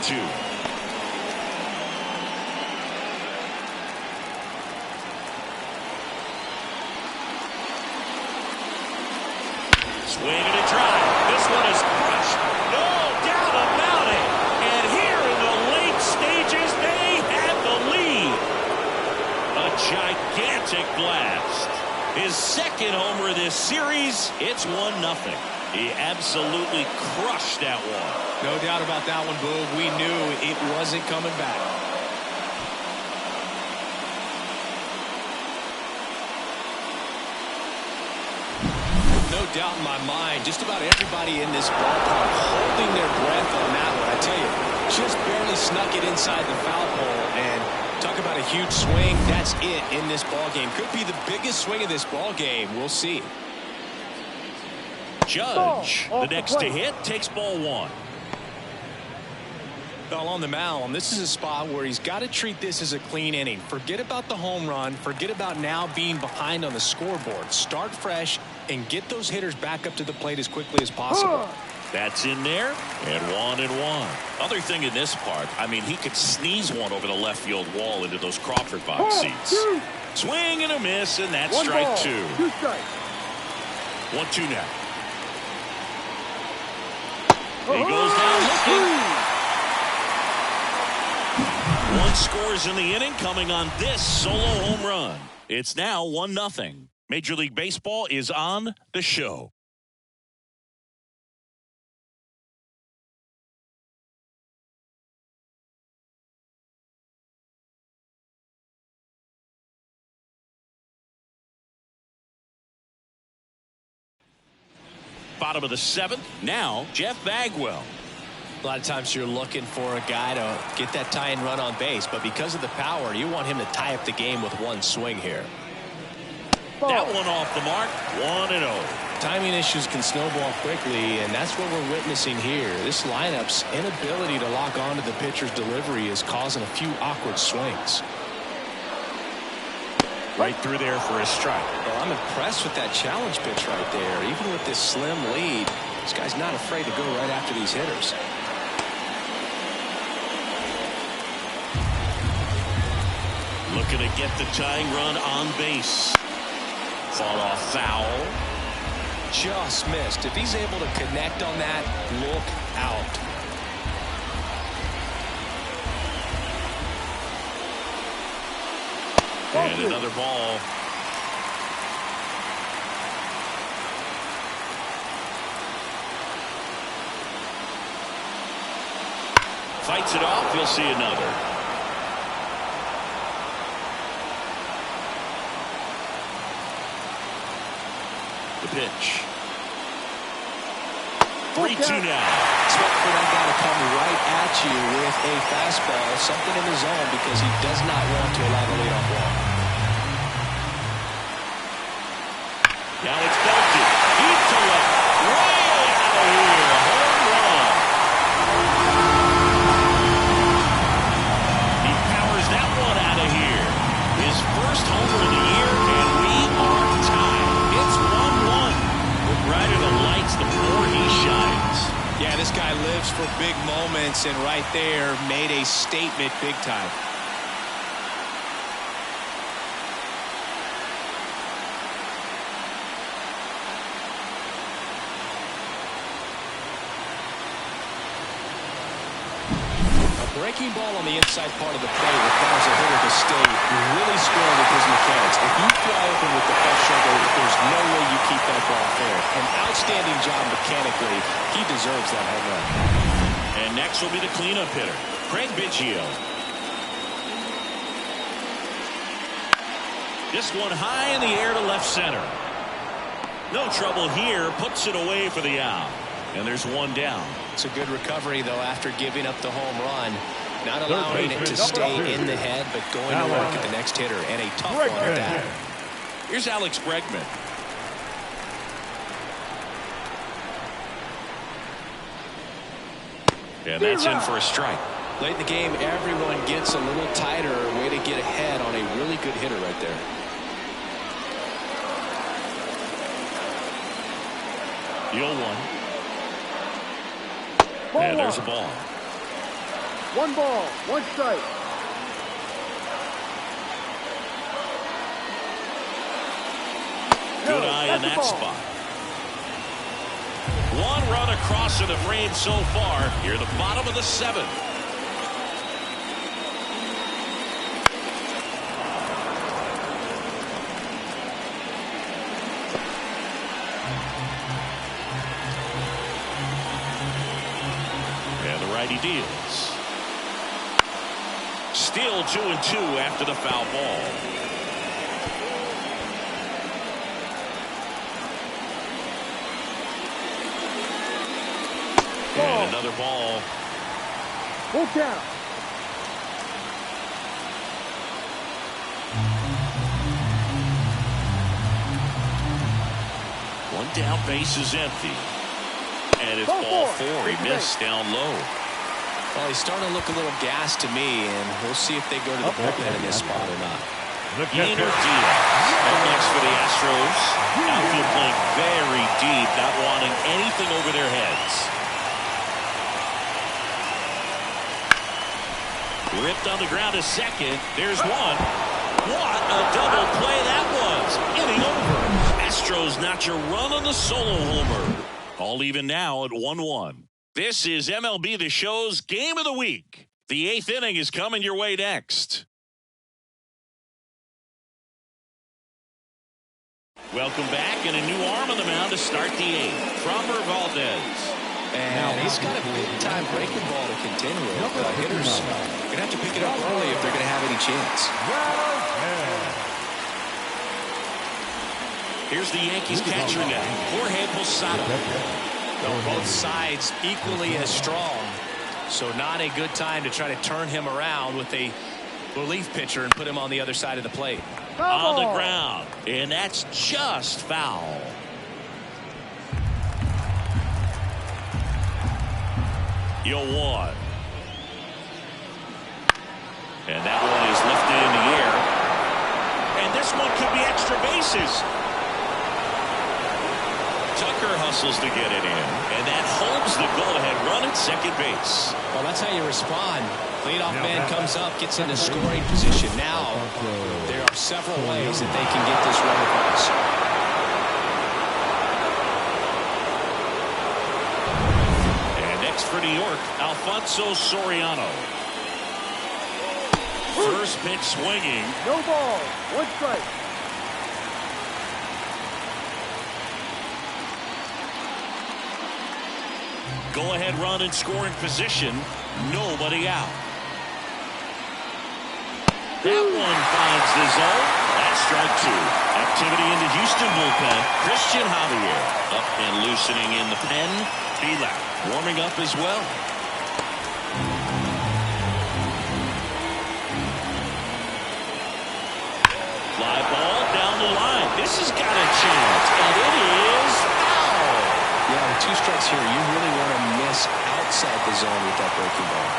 Swing and a drive. This one is crushed. No doubt about it. And here in the late stages, they have the lead. A gigantic blast. His second homer of this series. It's 1-0. He absolutely crushed that one. No doubt about that one, Boog. We knew it wasn't coming back. No doubt in my mind, just about everybody in this ballpark holding their breath on that one. I tell you, just barely snuck it inside the foul pole, and talk about a huge swing. That's it in this ball game. Could be the biggest swing of this ball game. We'll see. Judge, the next to hit, takes ball one. Well, on the mound, this is a spot where he's got to treat this as a clean inning. Forget about the home run. Forget about now being behind on the scoreboard. Start fresh and get those hitters back up to the plate as quickly as possible. That's in there, and 1-1. Other thing in this part, I mean, he could sneeze one over the left field wall into those Crawford box seats. Swing and a miss, and that's strike two. 1-2 now. He goes down looking. One scores in the inning coming on this solo home run. It's now 1-0. Major League Baseball is on the show. Bottom of the seventh. Now, Jeff Bagwell. A lot of times you're looking for a guy to get that tying run on base, but because of the power, you want him to tie up the game with one swing here. That one off the mark. 1-0. Timing issues can snowball quickly, and that's what we're witnessing here. This lineup's inability to lock onto the pitcher's delivery is causing a few awkward swings. Right through there for a strike. Well, I'm impressed with that challenge pitch right there. Even with this slim lead, this guy's not afraid to go right after these hitters. Looking to get the tying run on base. Fought off foul. Just missed. If he's able to connect on that, look out. And another ball. Fights it off. We'll see another. The pitch. 3-2 now. Expect for that guy to come right at you with a fastball, something in the zone, because he does not want to allow the leadoff walk. Now it's belted. Deep to left. Way out of here. Home run. He powers that one out of here. His first homer of the year, and we are tied. It's 1-1. The brighter the lights, the more he shines. Yeah, this guy lives for big moments, and right there made a statement big time. Breaking ball on the inside part of the plate requires a hitter to stay really square with his mechanics. If you fly open with the front shoulder, there's no way you keep that ball fair. An outstanding job mechanically. He deserves that home run. And next will be the cleanup hitter, Craig Biggio. This one high in the air to left center. No trouble here. Puts it away for the out. And there's one down. It's a good recovery, though, after giving up the home run. Not allowing it to stay in the head, but going to work at the next hitter. And a tough one at that. Here's Alex Bregman. And that's in for a strike. Late in the game, everyone gets a little tighter. Way to get ahead on a really good hitter right there. The 0-1. And there's a ball. 1 ball, 1 strike. Good eye in that spot. 1 run across in the frame so far. Here at the bottom of the 7th. And the righty deals. Still 2-2 after the foul ball. And another ball. Full count. One down, base is empty. And it's ball 4. He missed down low. Well, he's starting to look a little gassed to me, and we'll see if they go to the bullpen in this spot or not. Diaz up next for the Astros. Outfield playing very deep, not wanting anything over their heads. Ripped on the ground to second. There's one. What a double play that was. Inning over. Astros notch a run on the solo homer. All even now at 1-1. This is MLB The Show's Game of the Week. The 8th inning is coming your way next. Welcome back, and a new arm on the mound to start the 8th. Framber Valdez. And he's got a big-time breaking ball to contend with. Hitters going to have to pick it up early if they're going to have any chance. Here's the Yankees catcher now, Jorge Posada. Both sides equally as strong, so not a good time to try to turn him around with a relief pitcher and put him on the other side of the plate. On the ground, and that's just foul. Yo, 1. And that one is lifted in the air. And this one could be extra bases. Tucker hustles to get it in. And that holds the go-ahead run at second base. Well, that's how you respond. Leadoff man comes up, gets into scoring position. Now, there are several ways that they can get this run across. For New York, Alfonso Soriano. First pitch swinging. No ball, 1 strike. Go ahead run in scoring position. Nobody out. That one finds the zone. That's strike 2. Activity in the Houston bullpen. Christian Javier up and loosening in the pen. Belak warming up as well. Fly ball down the line. This has got a chance, and it is foul. Yeah, with 2 strikes here, you really want to miss outside the zone with that breaking ball.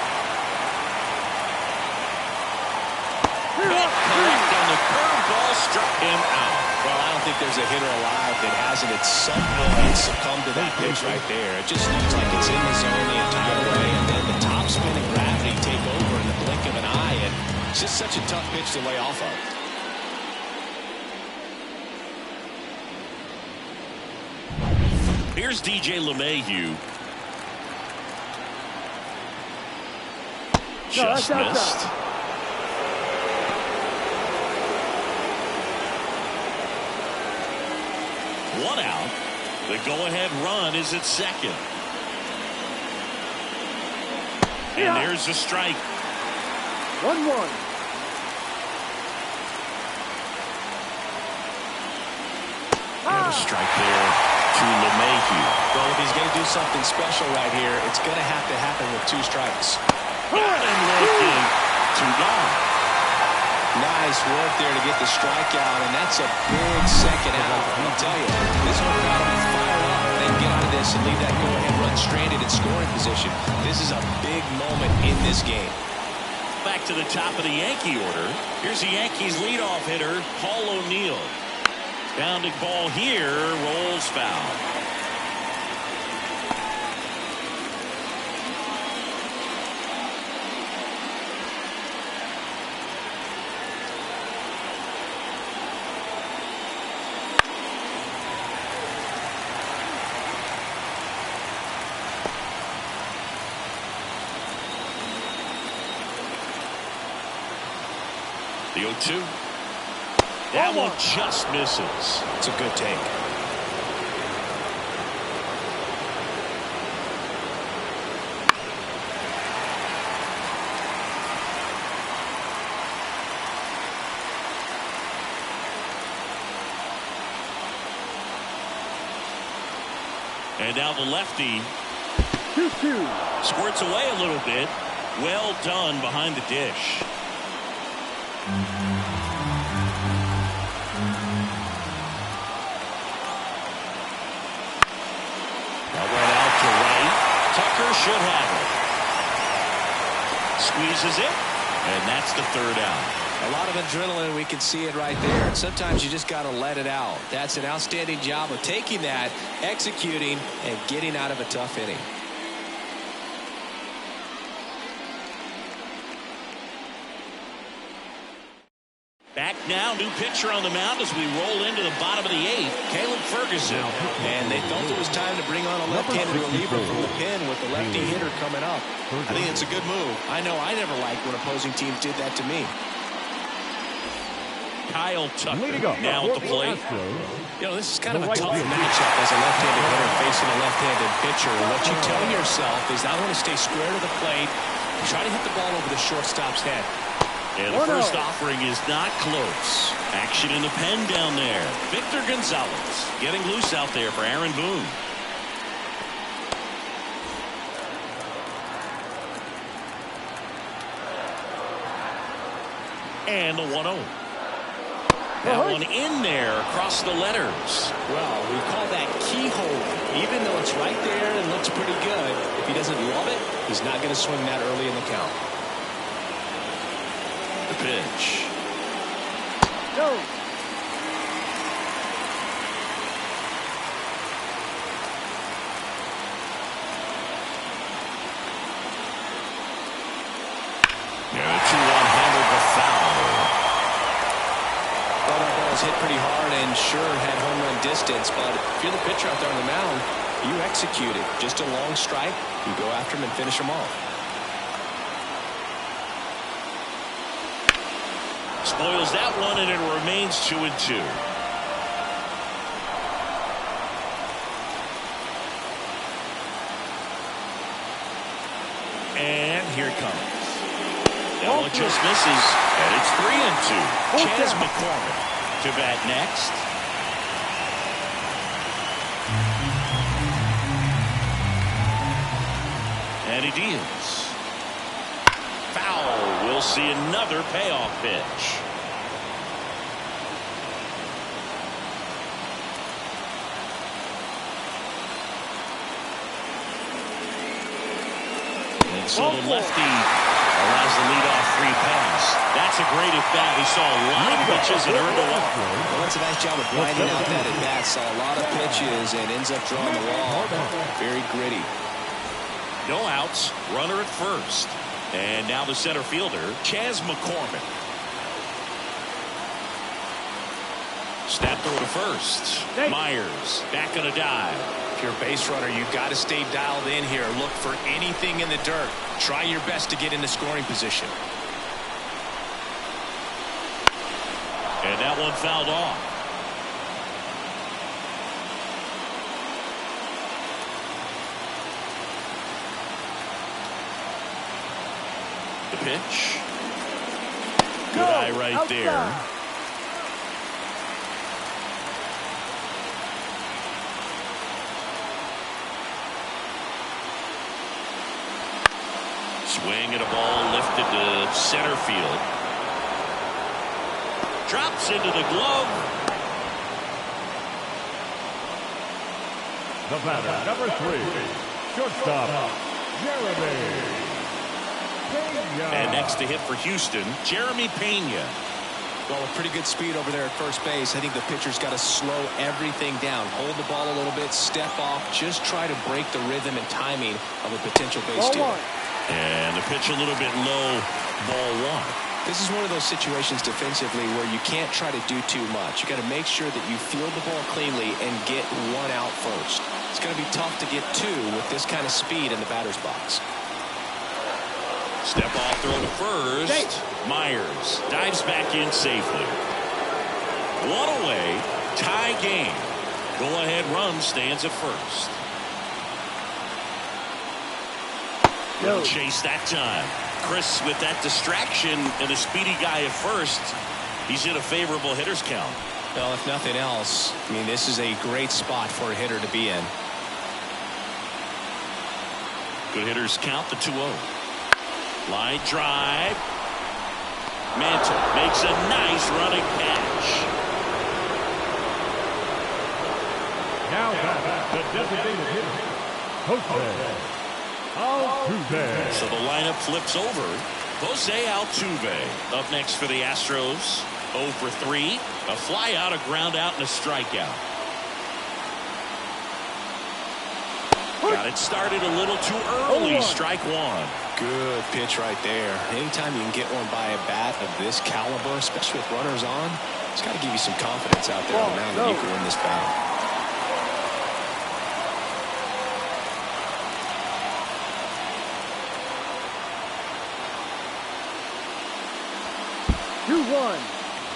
Correct on the curveball, struck him out. Well, I don't think there's a hitter alive that hasn't at some point succumbed to that pitch right there. It just looks like it's in the zone the entire way, and then the topspin and gravity take over in the blink of an eye, and it's just such a tough pitch to lay off of. Here's DJ LeMahieu. Just missed. One out. The go-ahead run is at second. And there's a strike. 1-1. A strike there to LeMahieu. Well, if he's going to do something special right here, it's going to happen with 2 strikes. Got him looking. 2 gone. Nice work there to get the strikeout, and that's a big second out. I'll tell you, this whole crowd will be fired up. They can get out of this and leave that go-ahead run stranded in scoring position. This is a big moment in this game. Back to the top of the Yankee order. Here's the Yankees leadoff hitter, Paul O'Neill. Bounding ball here, rolls foul. The 0-2. That one just misses. It's a good take. And now the lefty 2-2. squirts away a little bit. Well done behind the dish. That went out to right. Tucker should have it. Squeezes it, and that's the 3rd out. A lot of adrenaline, we can see it right there. And sometimes you just got to let it out. That's an outstanding job of taking that, executing, and getting out of a tough inning. Back now, new pitcher on the mound as we roll into the bottom of the 8th, Caleb Ferguson. And they felt it was time to bring on a left-handed reliever from the pen with the lefty hitter coming up. I think it's a good move. I know I never liked when opposing teams did that to me. Kyle Tucker now at the plate. You know, this is kind of a tough matchup as a left-handed hitter facing a left-handed pitcher. What you tell yourself is I want to stay square to the plate, try to hit the ball over the shortstop's head. And the first offering is not close. Action in the pen down there. Victor Gonzalez getting loose out there for Aaron Boone. And the 1-0. That one in there across the letters. Well, we call that keyhole. Even though it's right there and looks pretty good, if he doesn't love it, he's not going to swing that early in the count. The pitch. Go. And a 2-1 handled the foul. Well, that ball was hit pretty hard and sure had home run distance, but if you're the pitcher out there on the mound, you execute it. Just a long strike, you go after him and finish him off. Spoils that one, and it remains 2-2. And here it comes. That one just misses, and it's 3-2. Chas McCormick to bat next. And he deals. Foul. We'll see another payoff pitch. And so the lefty allows the leadoff free pass. That's a great at-bat. He saw a lot of pitches and earned a walk. Well, that's a nice job of grinding out that at-bat. Saw a lot of pitches and ends up drawing the wall. Very gritty. No outs. Runner at first. And now the center fielder, Chas McCormick. Snap throw to first. Myers back on a dive. If you're a base runner, you've got to stay dialed in here. Look for anything in the dirt. Try your best to get into scoring position. And that one fouled off. The pitch. Good eye right there. Swing and a ball lifted to center field. Drops into the glove. The batter, number 3, shortstop, Jeremy Pena. And next to hit for Houston, Jeremy Pena. Well, with pretty good speed over there at first base, I think the pitcher's got to slow everything down. Hold the ball a little bit, step off, just try to break the rhythm and timing of a potential base stealer. And the pitch a little bit low, ball 1. This is one of those situations defensively where you can't try to do too much. You got to make sure that you field the ball cleanly and get 1 out first. It's going to be tough to get 2 with this kind of speed in the batter's box. Step off throw to first. Myers dives back in safely. 1 away, tie game. Go ahead run stands at first. No chase that time. Chris with that distraction and a speedy guy at first. He's in a favorable hitter's count. Well, if nothing else, I mean, this is a great spot for a hitter to be in. Good hitters count the 2-0. Line drive. Mantle makes a nice running catch. Now back the designated hitter, Jose Altuve. So the lineup flips over. Jose Altuve up next for the Astros. 0 for 3. A fly out, a ground out, and a strikeout. Got it started a little too early. Strike 1. Good pitch right there. Anytime you can get one by a bat of this caliber, especially with runners on, it's got to give you some confidence out there on the mound that you can win this battle.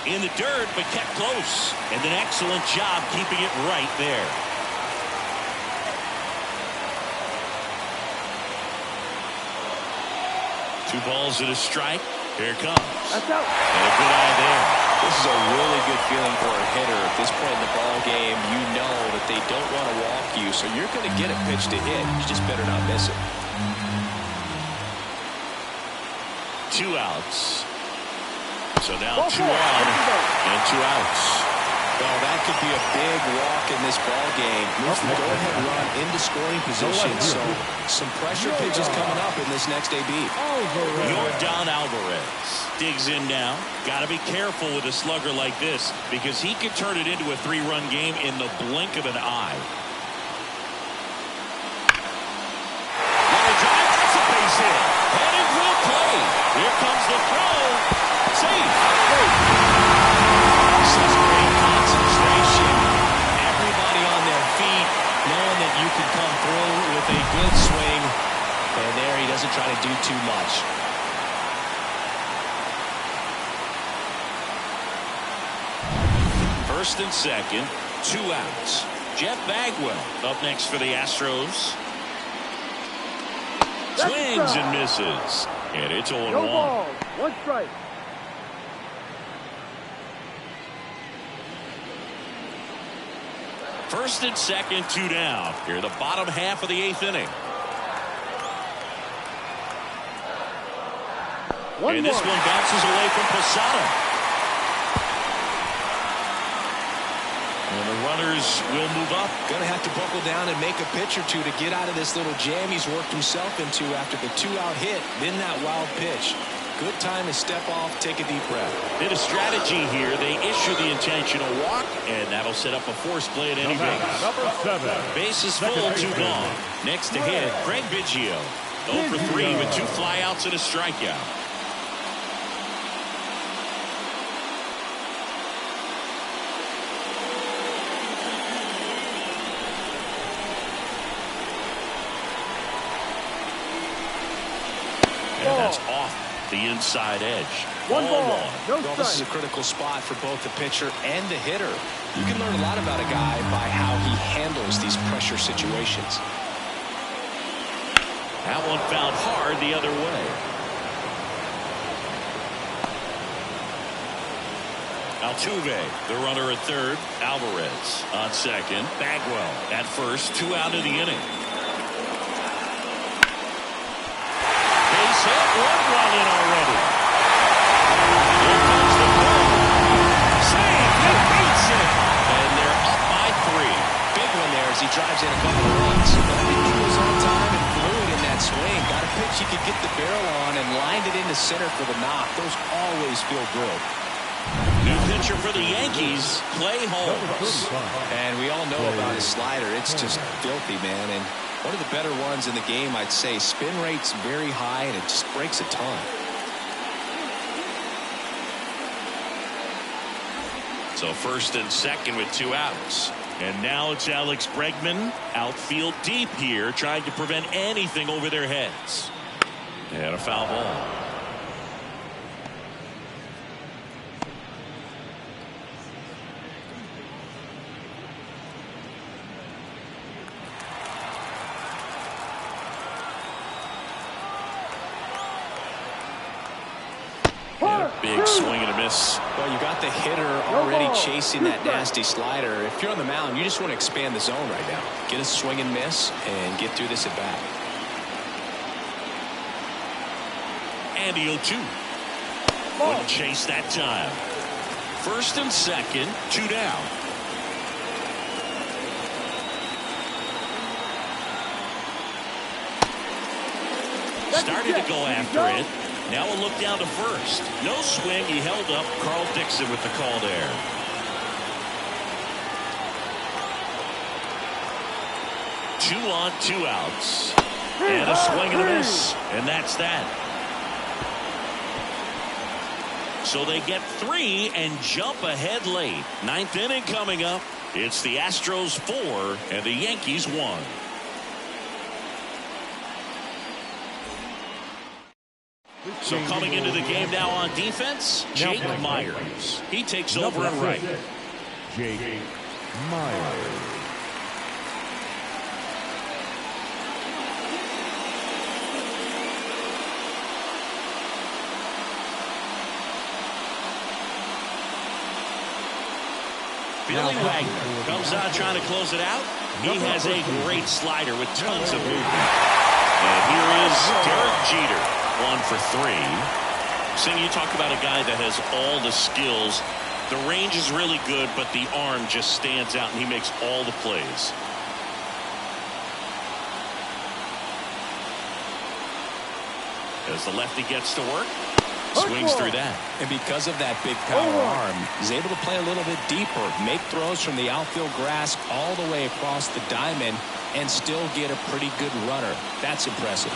In the dirt, but kept close. And an excellent job keeping it right there. Two balls and a strike. Here it comes. That's out. And a good eye there. This is a really good feeling for a hitter. At this point in the ball game, you know that they don't want to walk you, so you're going to get a pitch to hit. You just better not miss it. 2 outs. So now 2 on and 2 outs. Well, that could be a big walk in this ball game. Moves the go-ahead run into scoring position. So some pressure pitches coming up in this next AB. Yordan Alvarez digs in now. Got to be careful with a slugger like this because he could turn it into a 3-run game in the blink of an eye. Line drive, that's a base hit. Headed will play. Here comes the throw. Safe. Such great concentration. Everybody on their feet, knowing that you can come through with a good swing. And there he doesn't try to do too much. First and second, 2 outs. Jeff Bagwell up next for the Astros. Swings and misses. And it's 0-1. No ball, 1 strike. First and second, 2 down. Here the bottom half of the 8th inning. And this one bounces away from Posada. And the runners will move up. Going to have to buckle down and make a pitch or 2 to get out of this little jam he's worked himself into after the 2-out hit, then that wild pitch. Good time to step off, take a deep breath. Did a strategy here. They issue the intentional walk, and that'll set up a force play at any base. Number 7. Base is full, 2 gone. Next to hit, Craig Biggio. 0 for 3 with 2 flyouts and a strikeout. And that's off the inside edge. One ball. No well, this is a critical spot for both the pitcher and the hitter. You can learn a lot about a guy by how he handles these pressure situations. That one found hard the other way. Altuve, the runner at third. Alvarez on second. Bagwell at first. 2 out of the inning. Base to center for the knock. Those always feel good. New pitcher for the Yankees, Clay Holmes. And we all know about his slider. It's just filthy, man. And one of the better ones in the game, I'd say. Spin rate's very high, and it just breaks a ton. So first and second with 2 outs. And now it's Alex Bregman, outfield deep here, trying to prevent anything over their heads. And a foul ball. And a big swing and a miss. Well, you got the hitter already chasing that nasty slider. If you're on the mound, you just want to expand the zone right now. Get a swing and miss and get through this at bat. And the 0-2. Wouldn't chase that time. First and second, 2 down. Started to go after it. Now a look down to first. No swing. He held up. Carl Dixon with the call there. Two on, 2 outs. And a swing and a miss. And that's that. So they get 3 and jump ahead late. 9th inning coming up. It's the Astros 4 and the Yankees 1. So coming into the game now on defense, Jake Myers. He takes over at right. Jake Myers. Billy Wagner comes out trying to close it out. He has a great slider with tons of movement. And here is Derek Jeter, 1 for 3. Sing, you talk about a guy that has all the skills. The range is really good, but the arm just stands out, and he makes all the plays. As the lefty gets to work, swings through that. And because of that big power arm, he's able to play a little bit deeper, make throws from the outfield grass all the way across the diamond, and still get a pretty good runner. That's impressive.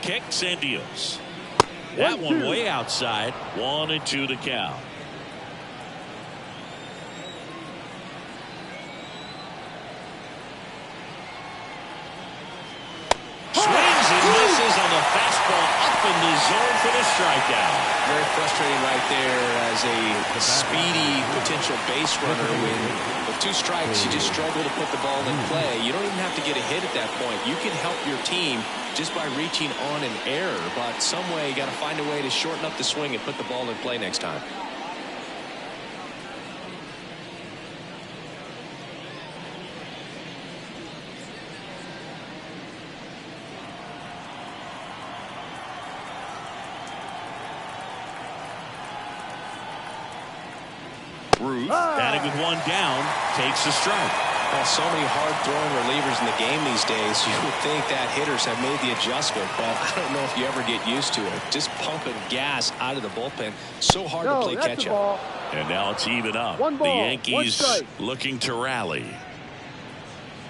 Kicks and deals. That one way outside. 1-2 the count. Swings and misses on the fastball up in the zone for the strikeout. Very frustrating right there as a speedy potential base runner. With 2 strikes, you just struggle to put the ball in play. You don't even have to get a hit at that point. You can help your team just by reaching on an error, but some way you got to find a way to shorten up the swing and put the ball in play next time. Ruth, batting with 1 down, takes the strike. Well, so many hard-throwing relievers in the game these days. You would think that hitters have made the adjustment, but I don't know if you ever get used to it. Just pumping gas out of the bullpen. So hard to play catch-up. And now it's even up. The Yankees looking to rally.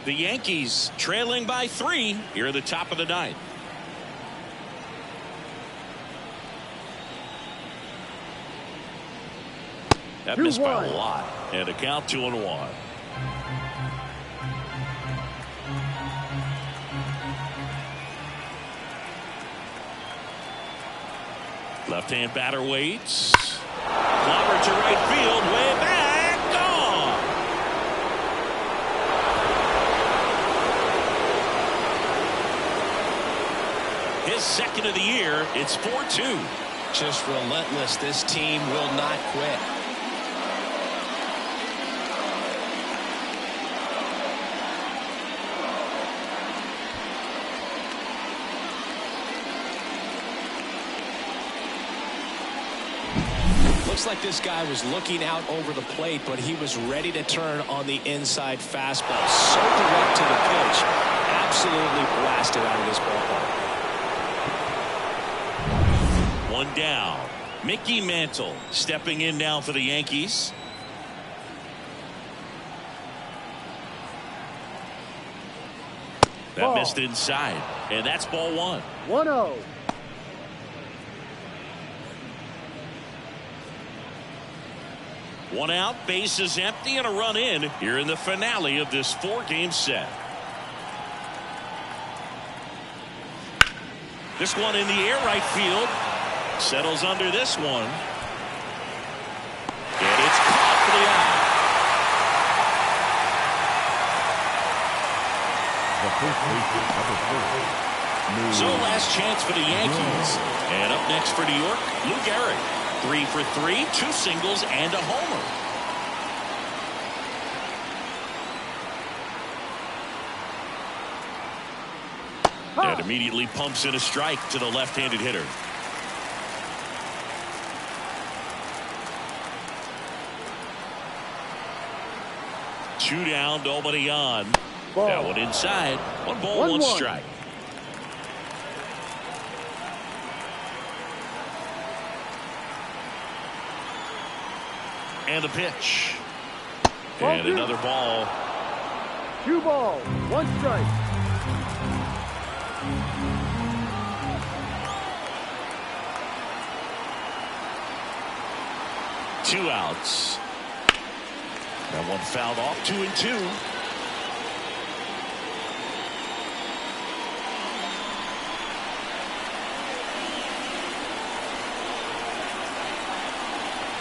The Yankees trailing by 3 here at the top of the 9th. That missed by a lot. And a count 2-1. Left-hand batter waits. Clobber to right field. Way back. Gone. His second of the year. It's 4-2. Just relentless. This team will not quit. Looks like this guy was looking out over the plate, but he was ready to turn on the inside fastball. So direct to the pitch. Absolutely blasted out of this ballpark. One down. Mickey Mantle stepping in now for the Yankees. That missed inside, and that's ball one. 1-0. One out, bases empty, and a run in here in the finale of this 4-game set. This one in the air, right field. Settles under this one. And it's caught for the out. So last chance for the Yankees. And up next for New York, Lou Gehrig. 3 for 3, 2 singles and a homer. And immediately pumps in a strike to the left-handed hitter. Two down, nobody on. That one inside. 1 ball, 1 strike. And the pitch. And another ball. 2 balls, 1 strike. Two outs. That one fouled off. 2-2.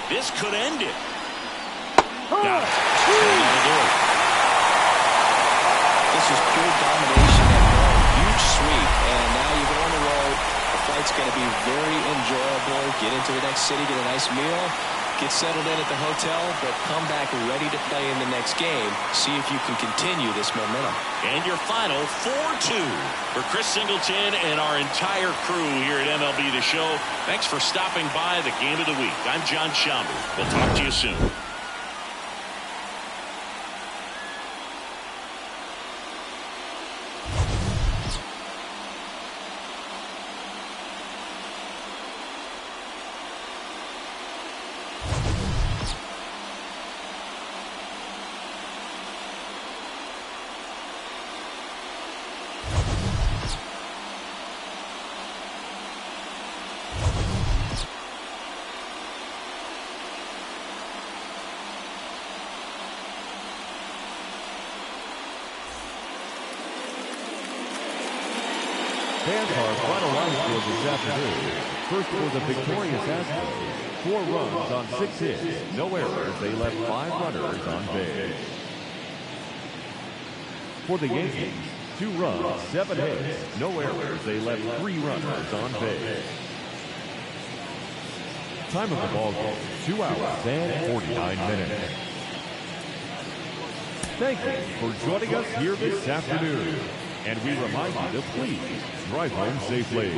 This could end it. Got it. This is pure domination at home. Huge sweep. And now you go on the road. The flight's going to be very enjoyable. Get into the next city, get a nice meal, get settled in at the hotel, but come back ready to play in the next game. See if you can continue this momentum. And your final 4-2 for Chris Singleton and our entire crew here at MLB The Show. Thanks for stopping by the Game of the Week. I'm John Shambi. We'll talk to you soon. Fans are finalized for this afternoon. First for the victorious Astros. 4 runs on 6 hits. No errors. They left 5 runners on base. For the Yankees, 2 runs, 7 hits. No errors. They left 3 runners on base. Time of the ball game, 2 hours and 49 minutes. Thank you for joining us here this afternoon. And we remind you to please drive home safely.